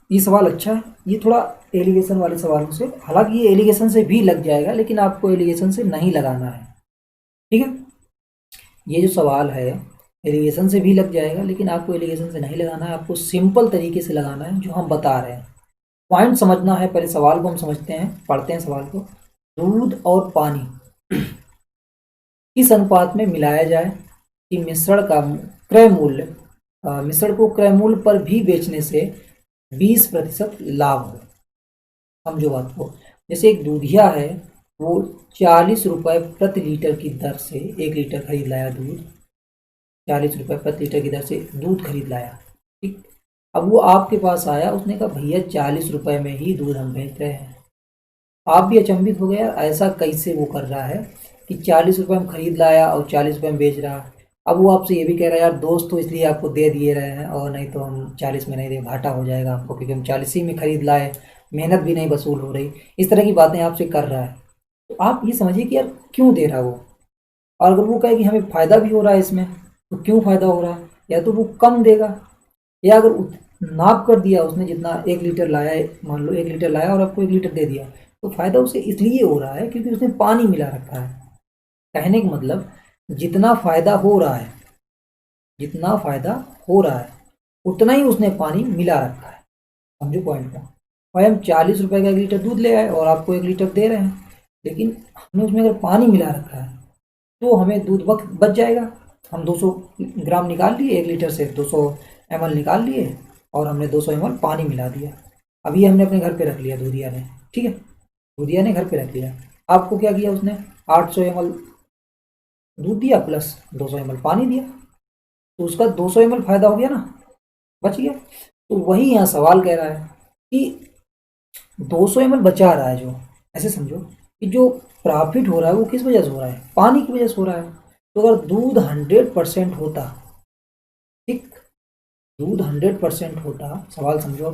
ये सवाल अच्छा है, ये थोड़ा एलिगेशन वाले सवालों से, हालांकि ये एलिगेशन से भी लग जाएगा, लेकिन आपको एलिगेशन से नहीं लगाना है। ठीक है, ये जो सवाल है एलिगेशन से भी लग जाएगा, लेकिन आपको एलिगेशन से नहीं लगाना है, आपको सिंपल तरीके से लगाना है जो हम बता रहे हैं। पॉइंट समझना है, पहले सवाल को हम समझते हैं, पढ़ते हैं सवाल को। दूध और पानी किस अनुपात में मिलाया जाए कि मिश्रण का क्रय मूल्य, मिश्रण को क्रय मूल्य पर भी बेचने से 20% लाभ हो। समझो बात को, जैसे एक दूधिया है, वो 40 रुपये प्रति लीटर की दर से 1 लीटर खरीद लाया दूध, 40 रुपये प्रति लीटर की दर से दूध खरीद लाया। ठीक, अब वो आपके पास आया, उसने कहा भैया 40 रुपये में ही दूध हम बेच रहे हैं। आप भी अचंभित हो गए, यार ऐसा कैसे वो कर रहा है कि 40 रुपये में खरीद लाया और 40 रुपये में बेच रहा है। अब वो आपसे ये भी कह रहा है, यार दोस्त तो इसलिए आपको दे दिए रहे हैं, और नहीं तो हम 40 में नहीं दे, घाटा हो जाएगा हमको, क्योंकि हम 40 ही में खरीद लाए, मेहनत भी नहीं वसूल हो रही। इस तरह की बातें आपसे कर रहा है। तो आप ये समझिए कि यार क्यों दे रहा है वो। और अगर वो कहे कि हमें फ़ायदा भी हो रहा है इसमें, तो क्यों फ़ायदा हो रहा है, या तो वो कम देगा, या अगर नाप कर दिया उसने, जितना 1 लीटर लाया है, मान लो 1 लीटर लाया और आपको 1 लीटर दे दिया, तो फ़ायदा उसे इसलिए हो रहा है क्योंकि उसने पानी मिला रखा है। कहने का मतलब, जितना फ़ायदा हो रहा है, जितना फ़ायदा हो रहा है उतना ही उसने पानी मिला रखा है। समझो पॉइंट का। भाई हम 40 रुपये का 1 लीटर दूध ले आए और आपको 1 लीटर दे रहे हैं, लेकिन हमने उसमें अगर पानी मिला रखा है तो हमें दूध वक्त बच जाएगा। हम 200 ग्राम निकाल लिए, 1 लीटर से 200 ml निकाल लिए, और हमने 200 ml पानी मिला दिया। अभी हमने अपने घर पे रख लिया दूधिया ने। ठीक है, दूधिया ने घर पे रख लिया। आपको क्या किया उसने, 800 ml दूध दिया प्लस 200 ml पानी दिया, तो उसका 200 ml फायदा हो गया ना, बच गया। तो वही यहाँ सवाल कह रहा है कि 200 ml बचा रहा है जो, ऐसे समझो कि जो प्रॉफिट हो रहा है वो किस वजह से हो रहा है, पानी की वजह से हो रहा है। तो अगर दूध 100% होता, ठीक, दूध 100% होता, सवाल समझो,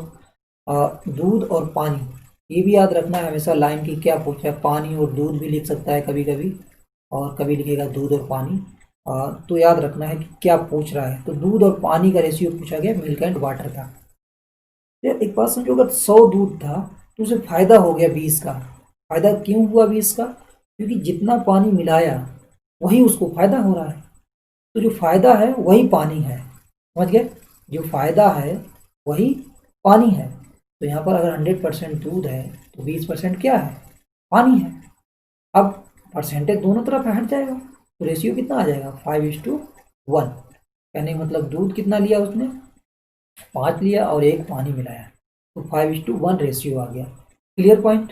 दूध और पानी, ये भी याद रखना है हमेशा, लाइन की क्या पूछा है, पानी और दूध भी लिख सकता है कभी कभी, और कभी लिखेगा दूध और पानी। तो याद रखना है कि क्या पूछ रहा है। तो दूध और पानी का रेशियो पूछा गया, मिल्क एंड वाटर का। यार एक बात समझो, अगर 100 दूध था तो उसे फायदा हो गया 20 का। फायदा क्यों हुआ 20 का? क्योंकि जितना पानी मिलाया वही उसको फायदा हो रहा है। तो जो फायदा है वही पानी है, समझ गए? जो फायदा है वही पानी है। तो यहाँ पर अगर 100% दूध है तो 20% क्या है? पानी है। अब परसेंटेज दोनों तरफ हट जाएगा, तो रेशियो कितना आ जाएगा? 5:1। कहने का मतलब दूध कितना लिया उसने? 5 लिया और 1 पानी मिलाया, तो 5:1 रेशियो आ गया। Clear point?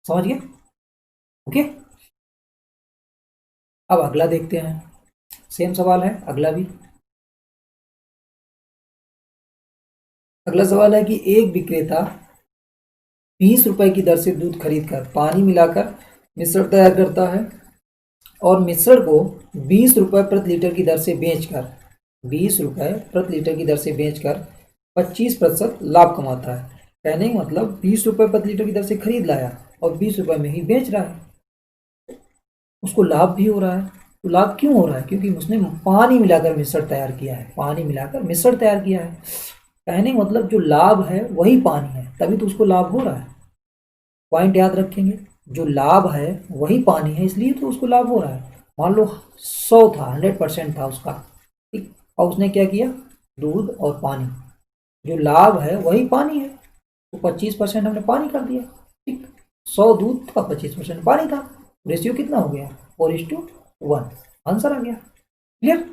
समझ गए? ओके। अब अगला देखते हैं, सेम सवाल है अगला भी। अगला सवाल है कि एक विक्रेता 20 रुपए की दर से दूध खरीदकर पानी मिलाकर मिश्रण तैयार करता है और मिश्रण को 20 रुपए प्रति लीटर की दर से बेचकर 20 रुपए प्रति लीटर की दर से बेचकर 25% लाभ कमाता है। कहने का मतलब 20 रुपए प्रति लीटर की दर से खरीद लाया और 20 रुपए में ही बेच रहा है, उसको लाभ भी हो रहा है। तो लाभ क्यों हो रहा है? क्योंकि उसने पानी मिलाकर मिश्रण तैयार किया है, पानी मिलाकर मिश्रण तैयार किया है। कहने का मतलब जो लाभ है वही पानी है, तभी तो उसको लाभ हो रहा है। पॉइंट याद रखेंगे, जो लाभ है वही पानी है, इसलिए तो उसको लाभ हो रहा है। मान लो 100 था, 100% था उसका, ठीक, और उसने क्या किया? दूध और पानी, जो लाभ है वही पानी है, तो 25% हमने पानी कर दिया, ठीक। 100 दूध था, 25% पानी था, रेशियो कितना हो गया? 4:1। आंसर आ गया। क्लियर?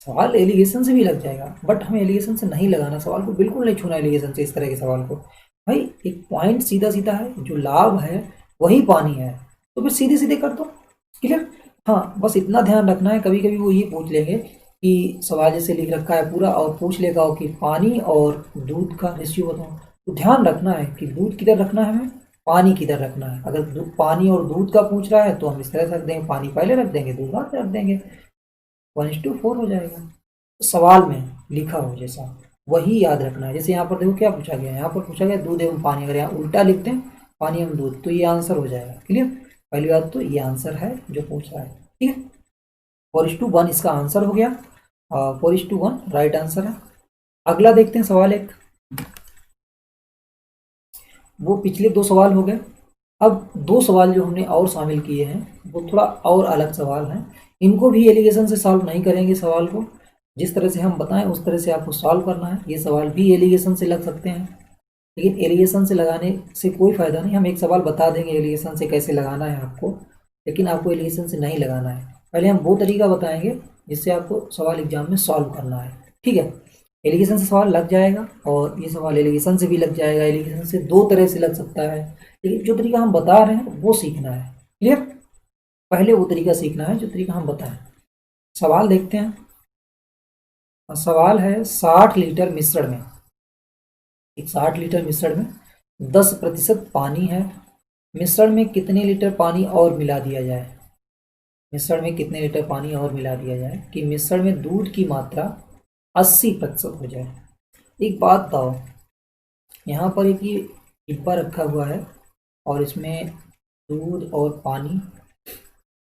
सवाल एलिगेशन से भी लग जाएगा, बट हमें एलिगेशन से नहीं लगाना, सवाल को बिल्कुल नहीं छूना एलिगेशन से, इस तरह के सवाल को। भाई एक पॉइंट सीधा सीधा है, जो लाभ है वही पानी है, तो फिर सीधे सीधे कर दो। क्लियर? हाँ, बस इतना ध्यान रखना है, कभी कभी वो ये पूछ लेंगे कि सवाल जैसे लिख रखा है पूरा और पूछ लेगा कि पानी और दूध का रेशियो बताओ, तो ध्यान रखना है कि दूध किधर रखना है, हमें पानी किधर रखना है। अगर पानी और दूध का पूछ रहा है तो हम इस तरह से रख देंगे, पानी पहले रख देंगे, दूध बाद में रख देंगे, 1:4 हो जाएगा। तो सवाल में लिखा हो जैसा वही याद रखना है। जैसे यहाँ पर देखो क्या पूछा गया है, यहाँ पर पूछा गया दूध एवं पानी, अगर यहाँ उल्टा लिख दें पानी एवं दूध, तो ये आंसर हो जाएगा। क्लियर? पहली बात तो ये आंसर है जो पूछ रहा है, ठीक है। 4:1 इसका आंसर हो गया, 4:1 राइट आंसर है। अगला देखते हैं सवाल एक, वो पिछले 2 सवाल हो गए। अब 2 सवाल जो हमने और शामिल किए हैं वो थोड़ा और अलग सवाल हैं, इनको भी एलिगेशन से सॉल्व नहीं करेंगे। सवाल को जिस तरह से हम बताएं उस तरह से आपको सॉल्व करना है। ये सवाल भी एलिगेशन से लग सकते हैं, लेकिन एलिगेशन से लगाने से कोई फ़ायदा नहीं। हम एक सवाल बता देंगे एलिगेशन से कैसे लगाना है आपको, लेकिन आपको एलिगेशन से नहीं लगाना है। पहले हम वो तरीका बताएंगे जिससे आपको सवाल एग्जाम में सॉल्व करना है, ठीक है। एलिगेशन से सवाल लग जाएगा और ये सवाल एलिगेशन से भी लग जाएगा। एलिगेशन से 2 तरह से लग सकता है, लेकिन जो तरीका हम बता रहे हैं वो सीखना है। क्लियर? पहले वो तरीका सीखना है जो तरीका हम बताएं। सवाल देखते हैं। सवाल है 60 लीटर मिश्रण में, एक 60 लीटर मिश्रण में 10% पानी है, मिश्रण में कितने लीटर पानी और मिला दिया जाए? मिश्रण में कितने लीटर पानी और मिला दिया जाए कि मिश्रण में दूध की मात्रा 80% हो जाए? एक बात बताओ, यहाँ पर एक ये डिब्बा रखा हुआ है और इसमें दूध और पानी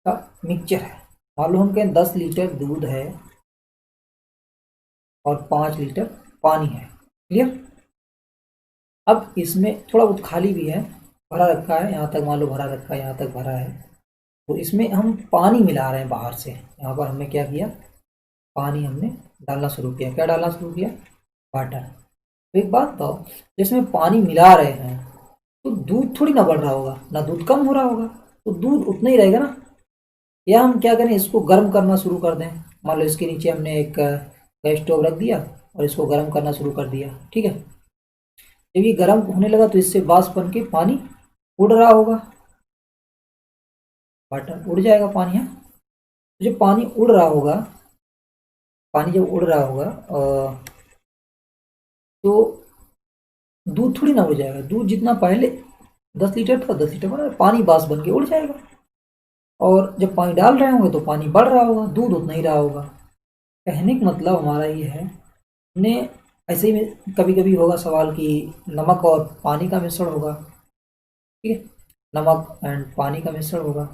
का मिक्सचर है। मान लो हम कहें 10 लीटर दूध है और 5 लीटर पानी है। क्लियर? अब इसमें थोड़ा बहुत खाली भी है, भरा रखा है, यहाँ तक मान लो भरा रखा है, यहाँ तक भरा है, तो इसमें हम पानी मिला रहे हैं बाहर से। यहाँ पर हमने क्या किया? पानी हमने डालना शुरू किया। क्या डालना शुरू किया? वाटर। तो एक बात बताओ, जिसमें पानी मिला रहे हैं तो दूध थोड़ी ना बढ़ रहा होगा, ना दूध कम हो रहा होगा, तो दूध उतना ही रहेगा ना। या हम क्या करें, इसको गर्म करना शुरू कर दें। मान लो इसके नीचे हमने एक गैस स्टोव रख दिया और इसको गर्म करना शुरू कर दिया, ठीक है। जब ये गर्म होने लगा तो इससे वाष्प बन के पानी उड़ रहा होगा, वाटर उड़ जाएगा पानी है। तो जब पानी उड़ रहा होगा, पानी जब उड़ रहा होगा तो दूध थोड़ी ना उड़ जाएगा। दूध जितना पहले 10 लीटर था, 10 लीटर बना पानी वाष्प बन के उड़ जाएगा, और जब पानी डाल रहे होंगे तो पानी बढ़ रहा होगा, दूध उतना ही रहा होगा। कहने का मतलब हमारा ये है, हमने ऐसे ही में कभी कभी होगा सवाल कि नमक और पानी का मिश्रण होगा, ठीक है, नमक एंड पानी का मिश्रण होगा,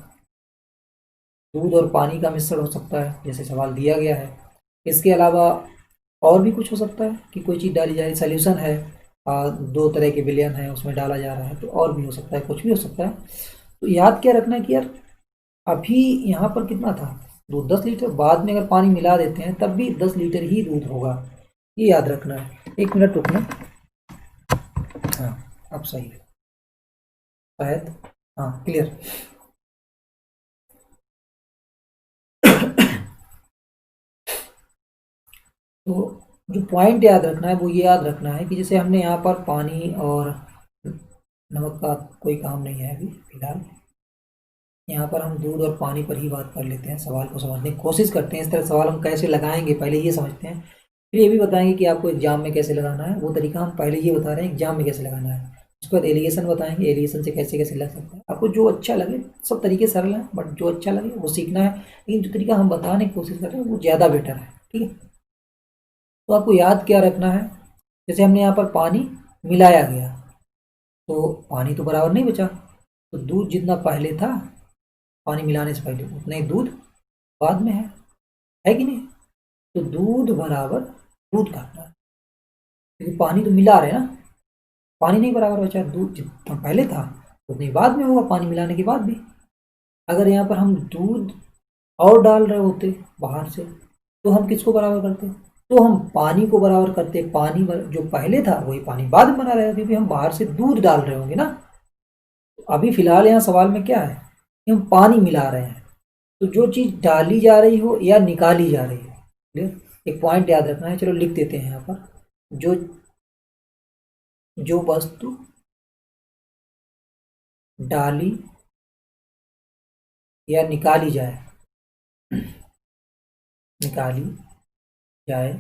दूध और पानी का मिश्रण हो सकता है, जैसे सवाल दिया गया है। इसके अलावा और भी कुछ हो सकता है कि कोई चीज़ डाली जा रही, सोल्यूशन है, दो तरह के विलयन है उसमें डाला जा रहा है, तो और भी हो सकता है, कुछ भी हो सकता है। तो याद क्या रखना है कि यार अभी यहाँ पर कितना था, दूध 10 लीटर, बाद में अगर पानी मिला देते हैं तब भी 10 लीटर ही दूध होगा, ये याद रखना है। 1 मिनट रुकना। हाँ, अब सही है शायद। हाँ, क्लियर। तो जो पॉइंट याद रखना है वो ये याद रखना है कि जैसे हमने यहाँ पर पानी और नमक का कोई काम नहीं है अभी फिलहाल, यहाँ पर हम दूध और पानी पर ही बात कर लेते हैं, सवाल को समझने की कोशिश करते हैं। इस तरह सवाल हम कैसे लगाएंगे पहले ये समझते हैं, फिर ये भी बताएंगे कि आपको एग्जाम में कैसे लगाना है, वो तरीका हम पहले ये बता रहे हैं एग्जाम में कैसे लगाना है। उसके बाद एलिगेशन बताएंगे, एलिगेशन से कैसे कैसे लग सकता है। आपको जो अच्छा लगे, सब तरीके सरल हैं बट जो अच्छा लगे वो सीखना है, लेकिन जो तरीका हम बताने की कोशिश कर रहे हैं वो ज़्यादा बेटर है, ठीक है। तो आपको याद क्या रखना है, जैसे हमने यहाँ पर पानी मिलाया गया तो पानी तो बराबर नहीं बचा, तो दूध जितना पहले था पानी मिलाने से पहले उतना ही दूध बाद में है कि नहीं। तो दूध बराबर दूध करना है, क्योंकि पानी तो मिला रहे हैं ना, पानी नहीं बराबर बचा, दूध जितना पहले था उतनी बाद में होगा पानी मिलाने के बाद भी। अगर यहाँ पर हम दूध और डाल रहे होते बाहर से तो हम किसको बराबर करते, तो हम पानी को बराबर करते, जो पहले था वही पानी बाद में बना रहेगा, क्योंकि हम बाहर से दूध डाल रहे होंगे ना। तो अभी फिलहाल यहाँ सवाल में क्या है कि हम पानी मिला रहे हैं, तो जो चीज़ डाली जा रही हो या निकाली जा रही हो, क्लियर। एक पॉइंट याद रखना है, चलो लिख देते हैं यहाँ पर, जो जो वस्तु डाली या निकाली जाए, निकाली जाए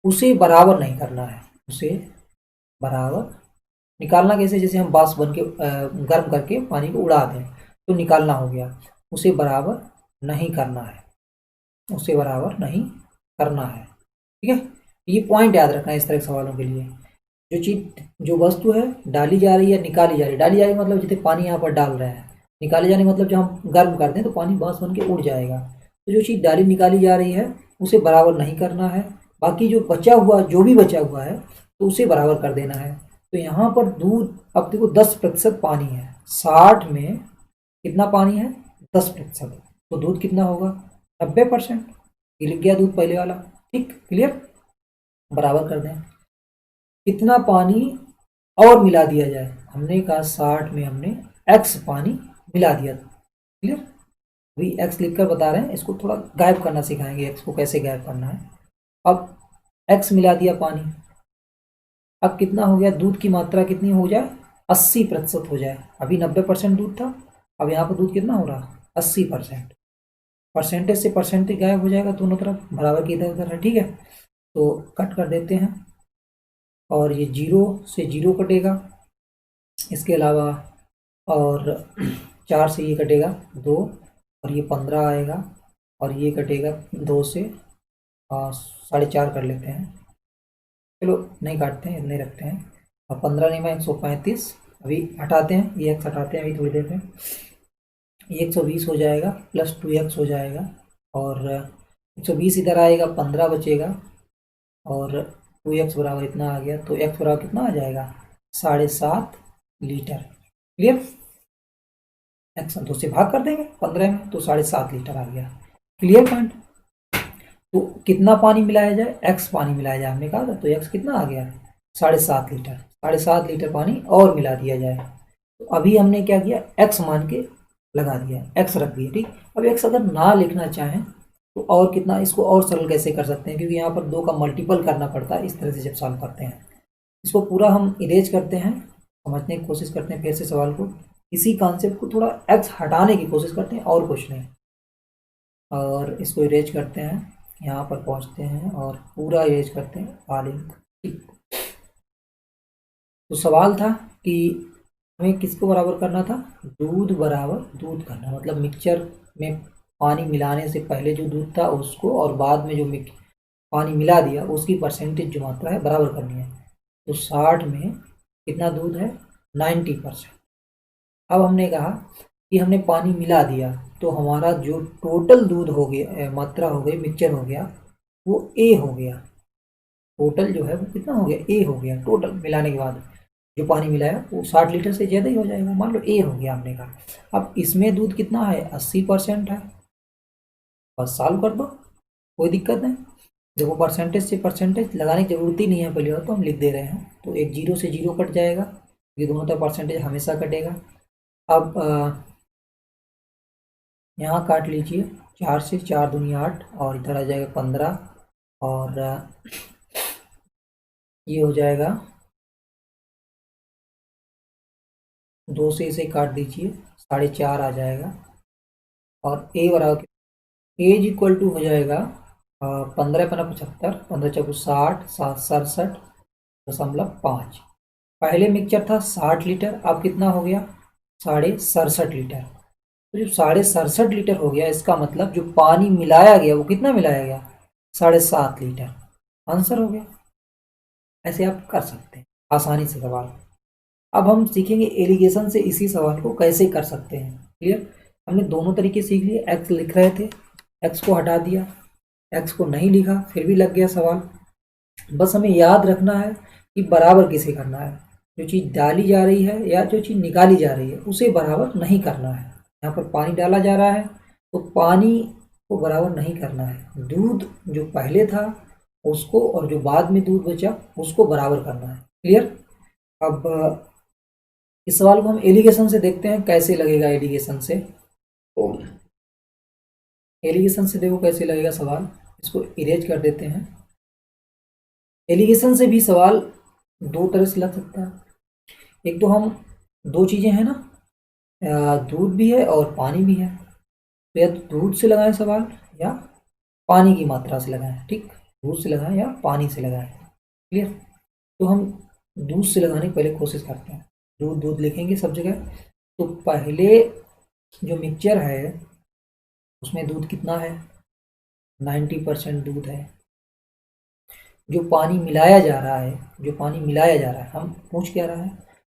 उसे बराबर नहीं करना है, उसे बराबर निकालना कैसे, जैसे हम बांस बन के गर्म करके पानी को उड़ा दें तो निकालना हो गया, उसे बराबर नहीं करना है, उसे बराबर नहीं करना है, ठीक है। ये पॉइंट याद रखना है इस तरह के सवालों के लिए। जो चीज़, जो वस्तु है डाली जा रही है निकाली जा रही है, डाली जा रही है मतलब जैसे पानी यहाँ पर डाल रहे हैं, निकाली जाने मतलब जब हम गर्म करते हैं तो पानी बांस बन के उड़ जाएगा। तो जो चीज़ डाली निकाली जा रही है उसे बराबर नहीं करना है, बाकी जो बचा हुआ, जो भी बचा हुआ है तो उसे बराबर कर देना है। तो यहाँ पर दूध, अब देखो 10% पानी है, 60 में कितना पानी है, 10%, तो दूध कितना होगा, 90%। ये लिख गया दूध पहले वाला, ठीक, क्लियर। बराबर कर दें, कितना पानी और मिला दिया जाए, हमने कहा 60 में हमने x पानी मिला दिया था, क्लियर। अभी x लिखकर बता रहे हैं, इसको थोड़ा गायब करना सिखाएंगे, x को कैसे गायब करना है। अब x मिला दिया पानी, अब कितना हो गया, दूध की मात्रा कितनी हो जाए, 80% हो जाए। अभी 90% दूध था, अब यहाँ पर दूध कितना हो रहा, 80%। परसेंटेज से परसेंटेज गायब हो जाएगा, दोनों तरफ बराबर की इधर उधर है, ठीक है। तो कट कर देते हैं, और ये 0 से 0 कटेगा, इसके अलावा और 4 से ये कटेगा 2, और ये 15 आएगा, और ये कटेगा 2 से 4.5 कर लेते हैं, चलो नहीं काटते हैं, इतने रखते हैं। और 15 नहीं में 135, अभी हटाते हैं, ये x हटाते हैं अभी थोड़ी देर में, ये 120 हो जाएगा, प्लस 2x हो जाएगा, और 120 इधर आएगा, 15 बचेगा, और 2x बराबर इतना आ गया, तो x बराबर कितना आ जाएगा, 7.5 लीटर, क्लियर। x 2 से भाग कर देंगे 15 में, तो 7.5 लीटर आ गया, क्लियर पॉइंट। तो कितना पानी मिलाया जाए, x पानी मिलाया जाए हमने कहा था, तो x कितना आ गया, 7.5 लीटर, 7.5 लीटर पानी और मिला दिया जाए। तो अभी हमने क्या किया, x मान के लगा दिया, x रख दिया, ठीक। अब x अगर ना लिखना चाहें तो और कितना, इसको और सरल कैसे कर सकते हैं, क्योंकि यहाँ पर 2 का मल्टीपल करना पड़ता है इस तरह से जब सॉल्व करते हैं। इसको पूरा हम इरेज करते हैं, समझने की कोशिश करते हैं फिर से सवाल को, इसी कॉन्सेप्ट को थोड़ा x हटाने की कोशिश करते हैं और कुछ नहीं, और इसको इरेज करते हैं, यहाँ पर पहुँचते हैं और पूरा इरेज करते हैं आलिंक, ठीक। तो सवाल था कि हमें किसको बराबर करना था, दूध बराबर दूध करना, मतलब मिक्सचर में पानी मिलाने से पहले जो दूध था उसको, और बाद में जो पानी मिला दिया उसकी परसेंटेज जो मात्रा है बराबर करनी है। तो 60 में कितना दूध है, 90%। अब हमने कहा कि हमने पानी मिला दिया, तो हमारा जो टोटल दूध हो गया, मात्रा हो गई, मिक्सचर हो गया, वो ए हो गया। टोटल जो है वो कितना हो गया, ए हो गया। टोटल मिलाने के बाद जो पानी मिलाया वो 60 लीटर से ज़्यादा ही हो जाएगा, मान लो ए हो गया हमने कहा। अब इसमें दूध कितना है, 80% है। बस सॉल्व कर दो, कोई दिक्कत नहीं। देखो परसेंटेज से परसेंटेज लगाने की जरूरत ही नहीं है, पहले और तो हम लिख दे रहे हैं, तो एक जीरो से जीरो कट जाएगा, ये दोनों तरफ परसेंटेज हमेशा कटेगा। अब यहाँ काट लीजिए, 4 से 4 दूनी 8, और इधर आ जाएगा 15, और ये हो जाएगा 2 से इसे काट दीजिए, 4.5 आ जाएगा। और ए बराबर एज इक्वल टू हो जाएगा 15×75, 15×4 = 60, 67.5। पहले मिक्सचर था 60 लीटर, अब कितना हो गया, 67.5 लीटर। तो जब 67.5 लीटर हो गया, इसका मतलब जो पानी मिलाया गया वो कितना मिलाया गया, 7.5 लीटर। आंसर हो गया। ऐसे आप कर सकते हैं आसानी से सवाल। अब हम सीखेंगे एलिगेशन से इसी सवाल को कैसे कर सकते हैं। क्लियर, हमने दोनों तरीके सीख लिए। एक्स लिख रहे थे, एक्स को हटा दिया, एक्स को नहीं लिखा, फिर भी लग गया सवाल। बस हमें याद रखना है कि बराबर किसे करना है। जो चीज़ डाली जा रही है या जो चीज़ निकाली जा रही है उसे बराबर नहीं करना है। यहाँ पर पानी डाला जा रहा है तो पानी को बराबर नहीं करना है। दूध जो पहले था उसको और जो बाद में दूध बचा उसको बराबर करना है। क्लियर। अब इस सवाल को हम एलिगेशन से देखते हैं कैसे लगेगा। एलिगेशन से देखो कैसे लगेगा सवाल। इसको इरेज कर देते हैं। एलिगेशन से भी सवाल दो तरह से लग सकता है। एक तो हम दो चीज़ें हैं ना, दूध भी है और पानी भी है, तो या दूध से लगाएं सवाल या पानी की मात्रा से लगाएं। ठीक, दूध से लगाएं या पानी से लगाएं। क्लियर। तो हम दूध से लगाने की पहले कोशिश करते हैं। दूध दूध लिखेंगे सब जगह। तो पहले जो मिक्सचर है उसमें दूध कितना है, 90% दूध है। जो पानी मिलाया जा रहा है, हम पूछ क्या रहा है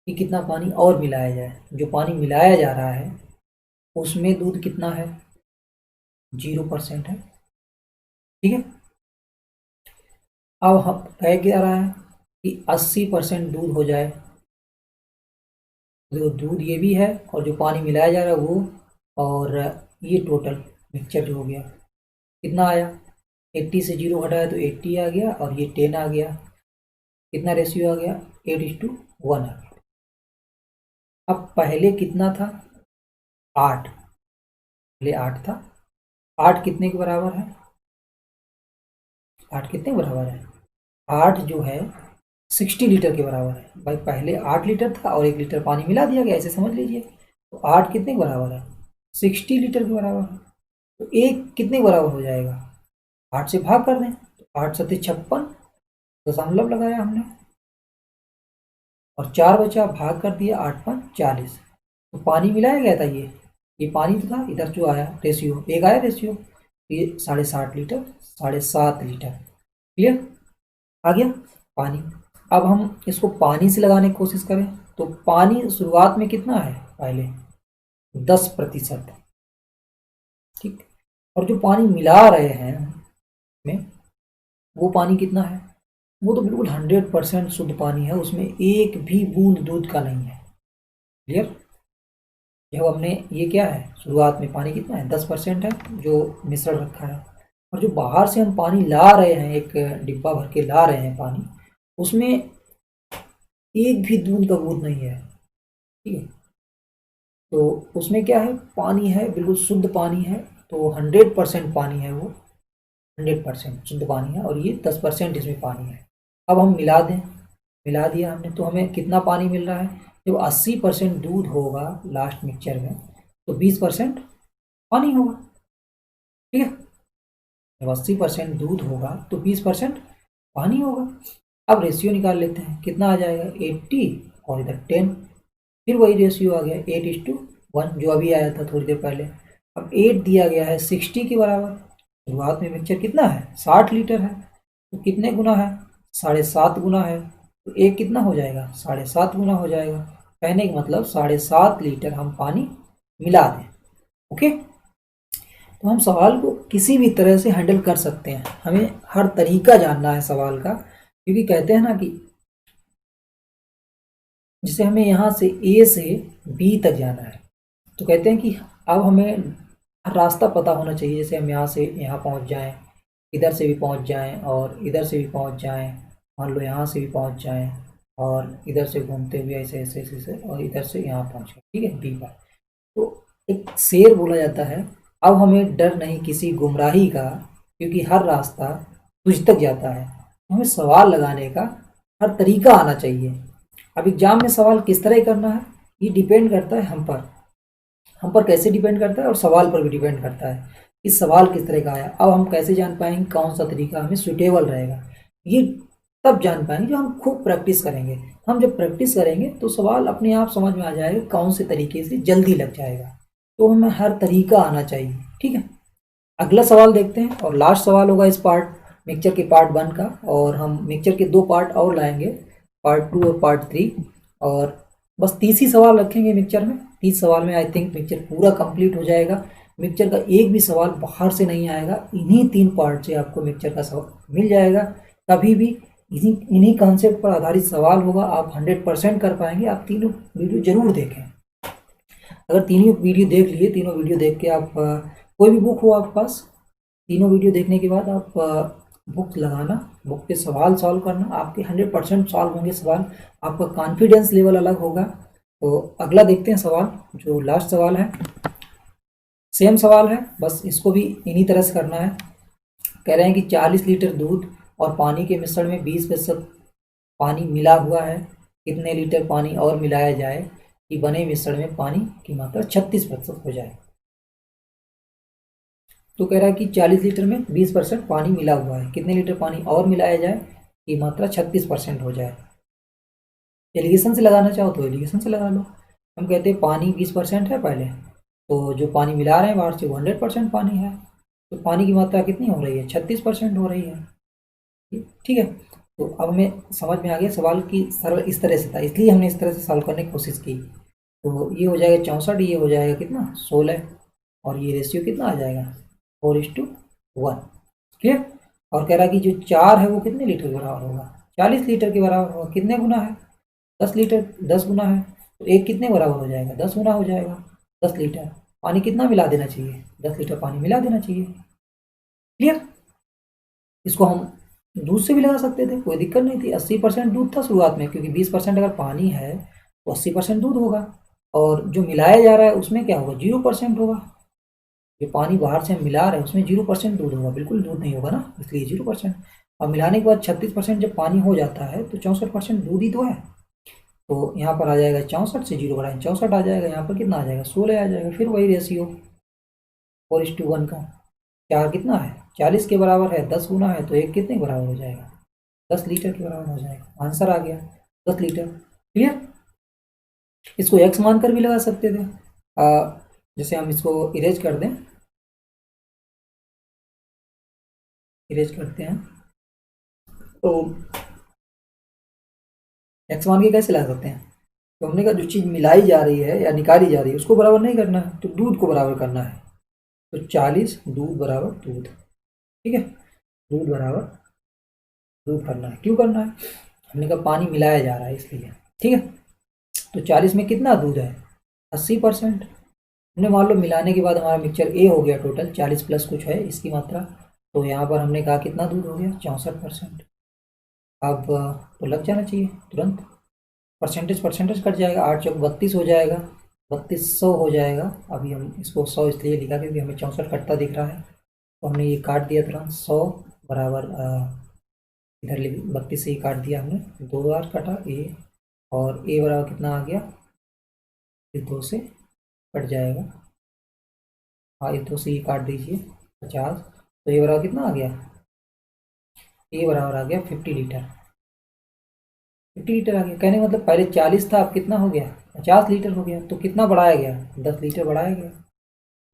कि कितना पानी और मिलाया जाए। जो पानी मिलाया जा रहा है उसमें दूध कितना है, 0% है। ठीक है। अब हम कह क्या रहा है कि 80% दूध हो जाए। जो दूध ये भी है और जो पानी मिलाया जा रहा है वो, और ये टोटल मिक्सचर जो हो गया कितना आया, 80 से 0 घटाया तो 80 आ गया, और ये 10 आ गया। कितना रेशियो आ गया, 8:1 आ गया। अब पहले कितना था, 8, पहले 8 था। 8 कितने के बराबर है, 8 कितने के बराबर है, 8 जो है 60 लीटर के बराबर है। भाई पहले 8 लीटर था और 1 लीटर पानी मिला दिया गया, ऐसे समझ लीजिए। तो 8 कितने के बराबर है, 60 लीटर के बराबर है। तो एक कितने के बराबर हो जाएगा, 8 से भाग कर दें तो 8 सत्ते 56, दशमलव लगाया हमने, और 4 बचा, भाग कर दिया, 8×5 = 40। तो पानी मिलाया गया था, ये पानी तो था। इधर जो आया रेशियो, एक आया रेशियो, ये 7.5 लीटर, 7.5 लीटर। क्लियर, आ गया पानी। अब हम इसको पानी से लगाने की कोशिश करें तो पानी शुरुआत में कितना है, पहले 10%। ठीक, और जो पानी मिला रहे हैं में वो पानी कितना है, वो तो बिल्कुल 100% शुद्ध पानी है, उसमें एक भी बूंद दूध का नहीं है। क्लियर। जब हमने ये क्या है, शुरुआत में पानी कितना है, 10% है जो मिश्रण रखा है, और जो बाहर से हम पानी ला रहे हैं, एक डिब्बा भर के ला रहे हैं पानी, उसमें एक भी दूध का बूंद नहीं है। ठीक है। तो उसमें क्या है, पानी है, बिल्कुल शुद्ध पानी है। तो 100% पानी है वो, 100% शुद्ध पानी है, और ये 10% इसमें पानी है। अब हम मिला दें, मिला दिया हमने, तो हमें कितना पानी मिल रहा है। जब 80% दूध होगा लास्ट मिक्सचर में तो 20% पानी होगा। ठीक है। जब 80% दूध होगा तो 20% पानी होगा। अब रेशियो निकाल लेते हैं, कितना आ जाएगा, 80 और इधर 10, फिर वही रेशियो आ गया 8:1 जो अभी आया था थोड़ी देर पहले। अब 8 दिया गया है 60 के बराबर। शुरुआत में मिक्सचर कितना है, 60 लीटर है, तो कितने गुना है, 7.5 गुना है। तो एक कितना हो जाएगा, 7.5 गुना हो जाएगा। कहने का मतलब 7.5 लीटर हम पानी मिला दें। ओके। तो हम सवाल को किसी भी तरह से हैंडल कर सकते हैं, हमें हर तरीका जानना है सवाल का, क्योंकि कहते हैं ना कि जैसे हमें यहाँ से ए से बी तक जाना है, तो कहते हैं कि अब हमें हर रास्ता पता होना चाहिए। जैसे हम यहाँ से यहाँ पहुँच जाएं, इधर से भी पहुँच जाएं और इधर से भी पहुँच जाएं, मान लो यहाँ से भी पहुँच जाएं और इधर से घूमते हुए ऐसे ऐसे ऐसे ऐसे और इधर से यहाँ पहुँच गए, ठीक है, बी पर। तो एक शेर बोला जाता है, अब हमें डर नहीं किसी गुमराही का, क्योंकि हर रास्ता तुझ तक जाता है। हमें सवाल लगाने का हर तरीका आना चाहिए। अब एग्जाम में सवाल किस तरह करना है ये डिपेंड करता है हम पर कैसे डिपेंड करता है, और सवाल पर भी डिपेंड करता है कि सवाल किस तरह का आया। अब हम कैसे जान पाएंगे कौन सा तरीका हमें सुटेबल रहेगा, ये तब जान पाएंगे जब हम खूब प्रैक्टिस करेंगे। हम जब प्रैक्टिस करेंगे तो सवाल अपने आप समझ में आ जाएगा, कौन से तरीके से जल्दी लग जाएगा। तो हमें हर तरीका आना चाहिए, ठीक है। अगला सवाल देखते हैं, और लास्ट सवाल होगा इस मिक्सचर के पार्ट 1 का, और हम मिक्सचर के 2 पार्ट और लाएंगे, पार्ट 2 और पार्ट 3, और बस 30 ही सवाल रखेंगे मिक्सचर में। 30 सवाल में आई थिंक मिक्सचर पूरा कंप्लीट हो जाएगा। मिक्सचर का एक भी सवाल बाहर से नहीं आएगा, इन्हीं 3 पार्ट से आपको मिक्सचर का सवाल मिल जाएगा। कभी भी इन्हीं कॉन्सेप्ट पर आधारित सवाल होगा, आप 100% कर पाएंगे। आप तीनों वीडियो जरूर देखें। अगर तीनों वीडियो देख लिए, तीनों वीडियो देख के आप कोई भी बुक हो आपके पास, तीनों वीडियो देखने के बाद आप बुक लगाना, बुक के सवाल सॉल्व करना, आपके 100% सॉल्व होंगे सवाल, आपका कॉन्फिडेंस लेवल अलग होगा। तो अगला देखते हैं सवाल, जो लास्ट सवाल है। सेम सवाल है, बस इसको भी इन्हीं तरह से करना है। कह रहे हैं कि 40 लीटर दूध और पानी के मिश्रण में 20% पानी मिला हुआ है, कितने लीटर पानी और मिलाया जाए कि बने मिश्रण में पानी की मात्रा 36% हो जाए। तो कह रहा है कि 40 लीटर में 20% पानी मिला हुआ है, कितने लीटर पानी और मिलाया जाए कि मात्रा 36% हो जाए। एलिगेशन से लगाना चाहो तो एलिगेशन से लगा लो। हम कहते हैं पानी 20% है पहले, तो जो पानी मिला रहे हैं बाहर से वो 100% पानी है, तो पानी की मात्रा कितनी हो रही है, 36% हो रही है, ठीक है। तो अब हमें समझ में आ गया सवाल की सरल इस तरह से था, इसलिए हमने इस तरह से सॉल्व करने की कोशिश की। तो ये हो जाएगा 64, ये हो जाएगा कितना 16, और ये रेशियो कितना आ जाएगा 4:1, क्लियर। और कह रहा है कि जो 4 है वो कितने लीटर के बराबर होगा, 40 लीटर के बराबर होगा। कितने गुना है, 10 लीटर, 10 गुना है, तो एक कितने बराबर हो जाएगा, 10 गुना हो जाएगा। 10 लीटर पानी कितना मिला देना चाहिए, 10 लीटर पानी मिला देना चाहिए, क्लियर। इसको हम दूध से भी लगा सकते थे, कोई दिक्कत नहीं थी। 80% दूध था शुरुआत में, क्योंकि 20% अगर पानी है तो 80% दूध होगा, और जो मिलाया जा रहा है उसमें क्या होगा, 0% होगा। जो पानी बाहर से हम मिला रहे हैं उसमें 0% दूध होगा, बिल्कुल दूध नहीं होगा ना, इसलिए 0%। और मिलाने के बाद 36% जब पानी हो जाता है तो 64% दूध ही तो है। तो यहाँ पर आ जाएगा 64 से 0 बढ़ाएं 64 आ जाएगा, यहाँ पर कितना आ जाएगा 16 आ जाएगा। फिर वही रेशियो 4:1 का, 4 कितना है 40 के बराबर है, 10 गुना है तो एक कितने के बराबर हो जाएगा, 10 लीटर के बराबर हो जाएगा। आंसर आ गया 10 लीटर, क्लियर। इसको एक्स मानकर भी लगा सकते थे। जैसे हम इसको इरेज कर दें, इरेज करते हैं, तो एक्स मान के कैसे लगा सकते हैं। तो हमने कहा जो चीज़ मिलाई जा रही है या निकाली जा रही है उसको बराबर नहीं करना है, तो दूध को बराबर करना है। तो 40 दूध बराबर दूध, ठीक है, दूध बराबर दूध करना है। क्यों करना है, हमने कहा पानी मिलाया जा रहा है इसलिए, ठीक है। तो 40 में कितना दूध है 80%। हमने मान लो मिलाने के बाद हमारा मिक्सचर ए हो गया, टोटल 40 प्लस कुछ है इसकी मात्रा, तो यहाँ पर हमने कहा कितना दूध हो गया 64%। अब तो लग जाना चाहिए तुरंत, परसेंटेज कट जाएगा, 8 चौक 32 हो जाएगा, 3200 हो जाएगा। अभी हम इसको 100 इसलिए लिखा क्योंकि हमें 64 कटता दिख रहा है, तो हमने ये काट दिया तुरंत। 100 बराबर इधर 32 से ही काट दिया हमने, 2 बार कटा ए, और ए बराबर कितना आ गया, इस 2 से कट जाएगा, हाँ इस 2 से ही काट दीजिए 50, तो ए बराबर कितना आ गया, ए बराबर आ गया 50 लीटर। 50 लीटर आ गया, कहने का मतलब पहले 40 था, अब कितना हो गया 50 लीटर हो गया। तो कितना बढ़ाया गया, 10 लीटर बढ़ाया गया।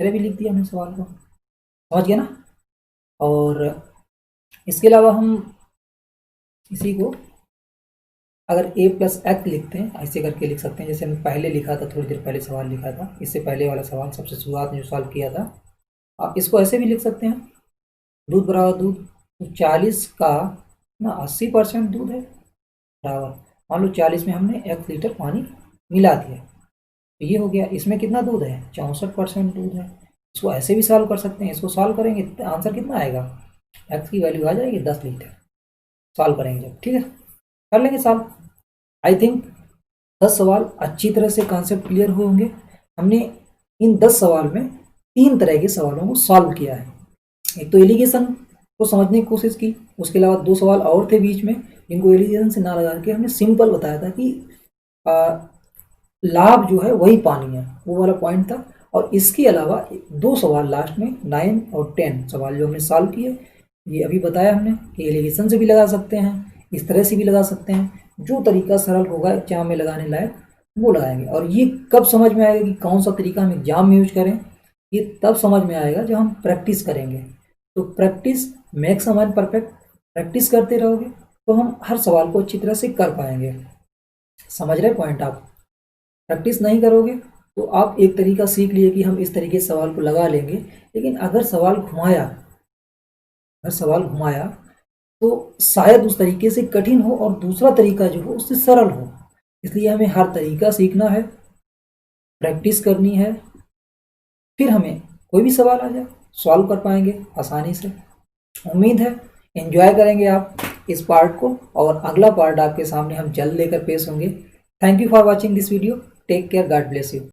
फिर भी लिख दिया हमने सवाल को, समझ गया ना। और इसके अलावा हम इसी को अगर a प्लस एक्स लिखते हैं, ऐसे करके लिख सकते हैं, जैसे हमने पहले लिखा था, थोड़ी देर पहले सवाल लिखा था, इससे पहले वाला सवाल सबसे शुरुआत में जो सॉल्व किया था, आप इसको ऐसे भी लिख सकते हैं, दूध बराबर दूध, तो 40 का ना 80% दूध है बराबर, मान लो 40 में हमने 1 लीटर पानी मिला दिया, तो ये हो गया। इसमें कितना दूध है, 64% दूध है। इसको ऐसे भी सॉल्व कर सकते हैं, इसको सॉल्व करेंगे तो आंसर कितना आएगा, एक्स की वैल्यू आ जाएगी 10 लीटर, सॉल्व करेंगे जब, ठीक है, कर लेंगे सॉल्व। आई थिंक 10 सवाल अच्छी तरह से कॉन्सेप्ट क्लियर हुए होंगे। हमने इन 10 सवाल में 3 तरह के सवालों को सॉल्व किया है। एक तो एलिगेशन को समझने की कोशिश की, उसके अलावा 2 सवाल और थे बीच में जिनको एलिगेशन से ना लगा के हमने सिंपल बताया था कि लाभ जो है वही पानी है, वो वाला पॉइंट था। और इसके अलावा 2 सवाल लास्ट में 9 और 10 सवाल जो हमने सॉल्व किए, ये अभी बताया हमने कि एलिगेशन से भी लगा सकते हैं, इस तरह से भी लगा सकते हैं, जो तरीका सरल होगा एग्जाम में लगाने लायक वो लगाएंगे। और ये कब समझ में आएगा कि कौन सा तरीका हम एग्जाम में यूज करें, ये तब समझ में आएगा जब हम प्रैक्टिस करेंगे। तो practice makes a man perfect, practice करते रहोगे तो हम हर सवाल को अच्छी तरह से कर पाएंगे। समझ रहे पॉइंट आप, प्रैक्टिस नहीं करोगे तो आप एक तरीका सीख लिए कि हम इस तरीके से सवाल को लगा लेंगे, लेकिन अगर सवाल घुमाया तो शायद उस तरीके से कठिन हो और दूसरा तरीका जो हो उससे सरल हो। इसलिए हमें हर तरीका सीखना है, प्रैक्टिस करनी है, फिर हमें कोई भी सवाल आ जाए सॉल्व कर पाएंगे आसानी से। उम्मीद है एंजॉय करेंगे आप इस पार्ट को, और अगला पार्ट आपके सामने हम जल्द लेकर पेश होंगे। Thank you for watching this video, take care, God bless you.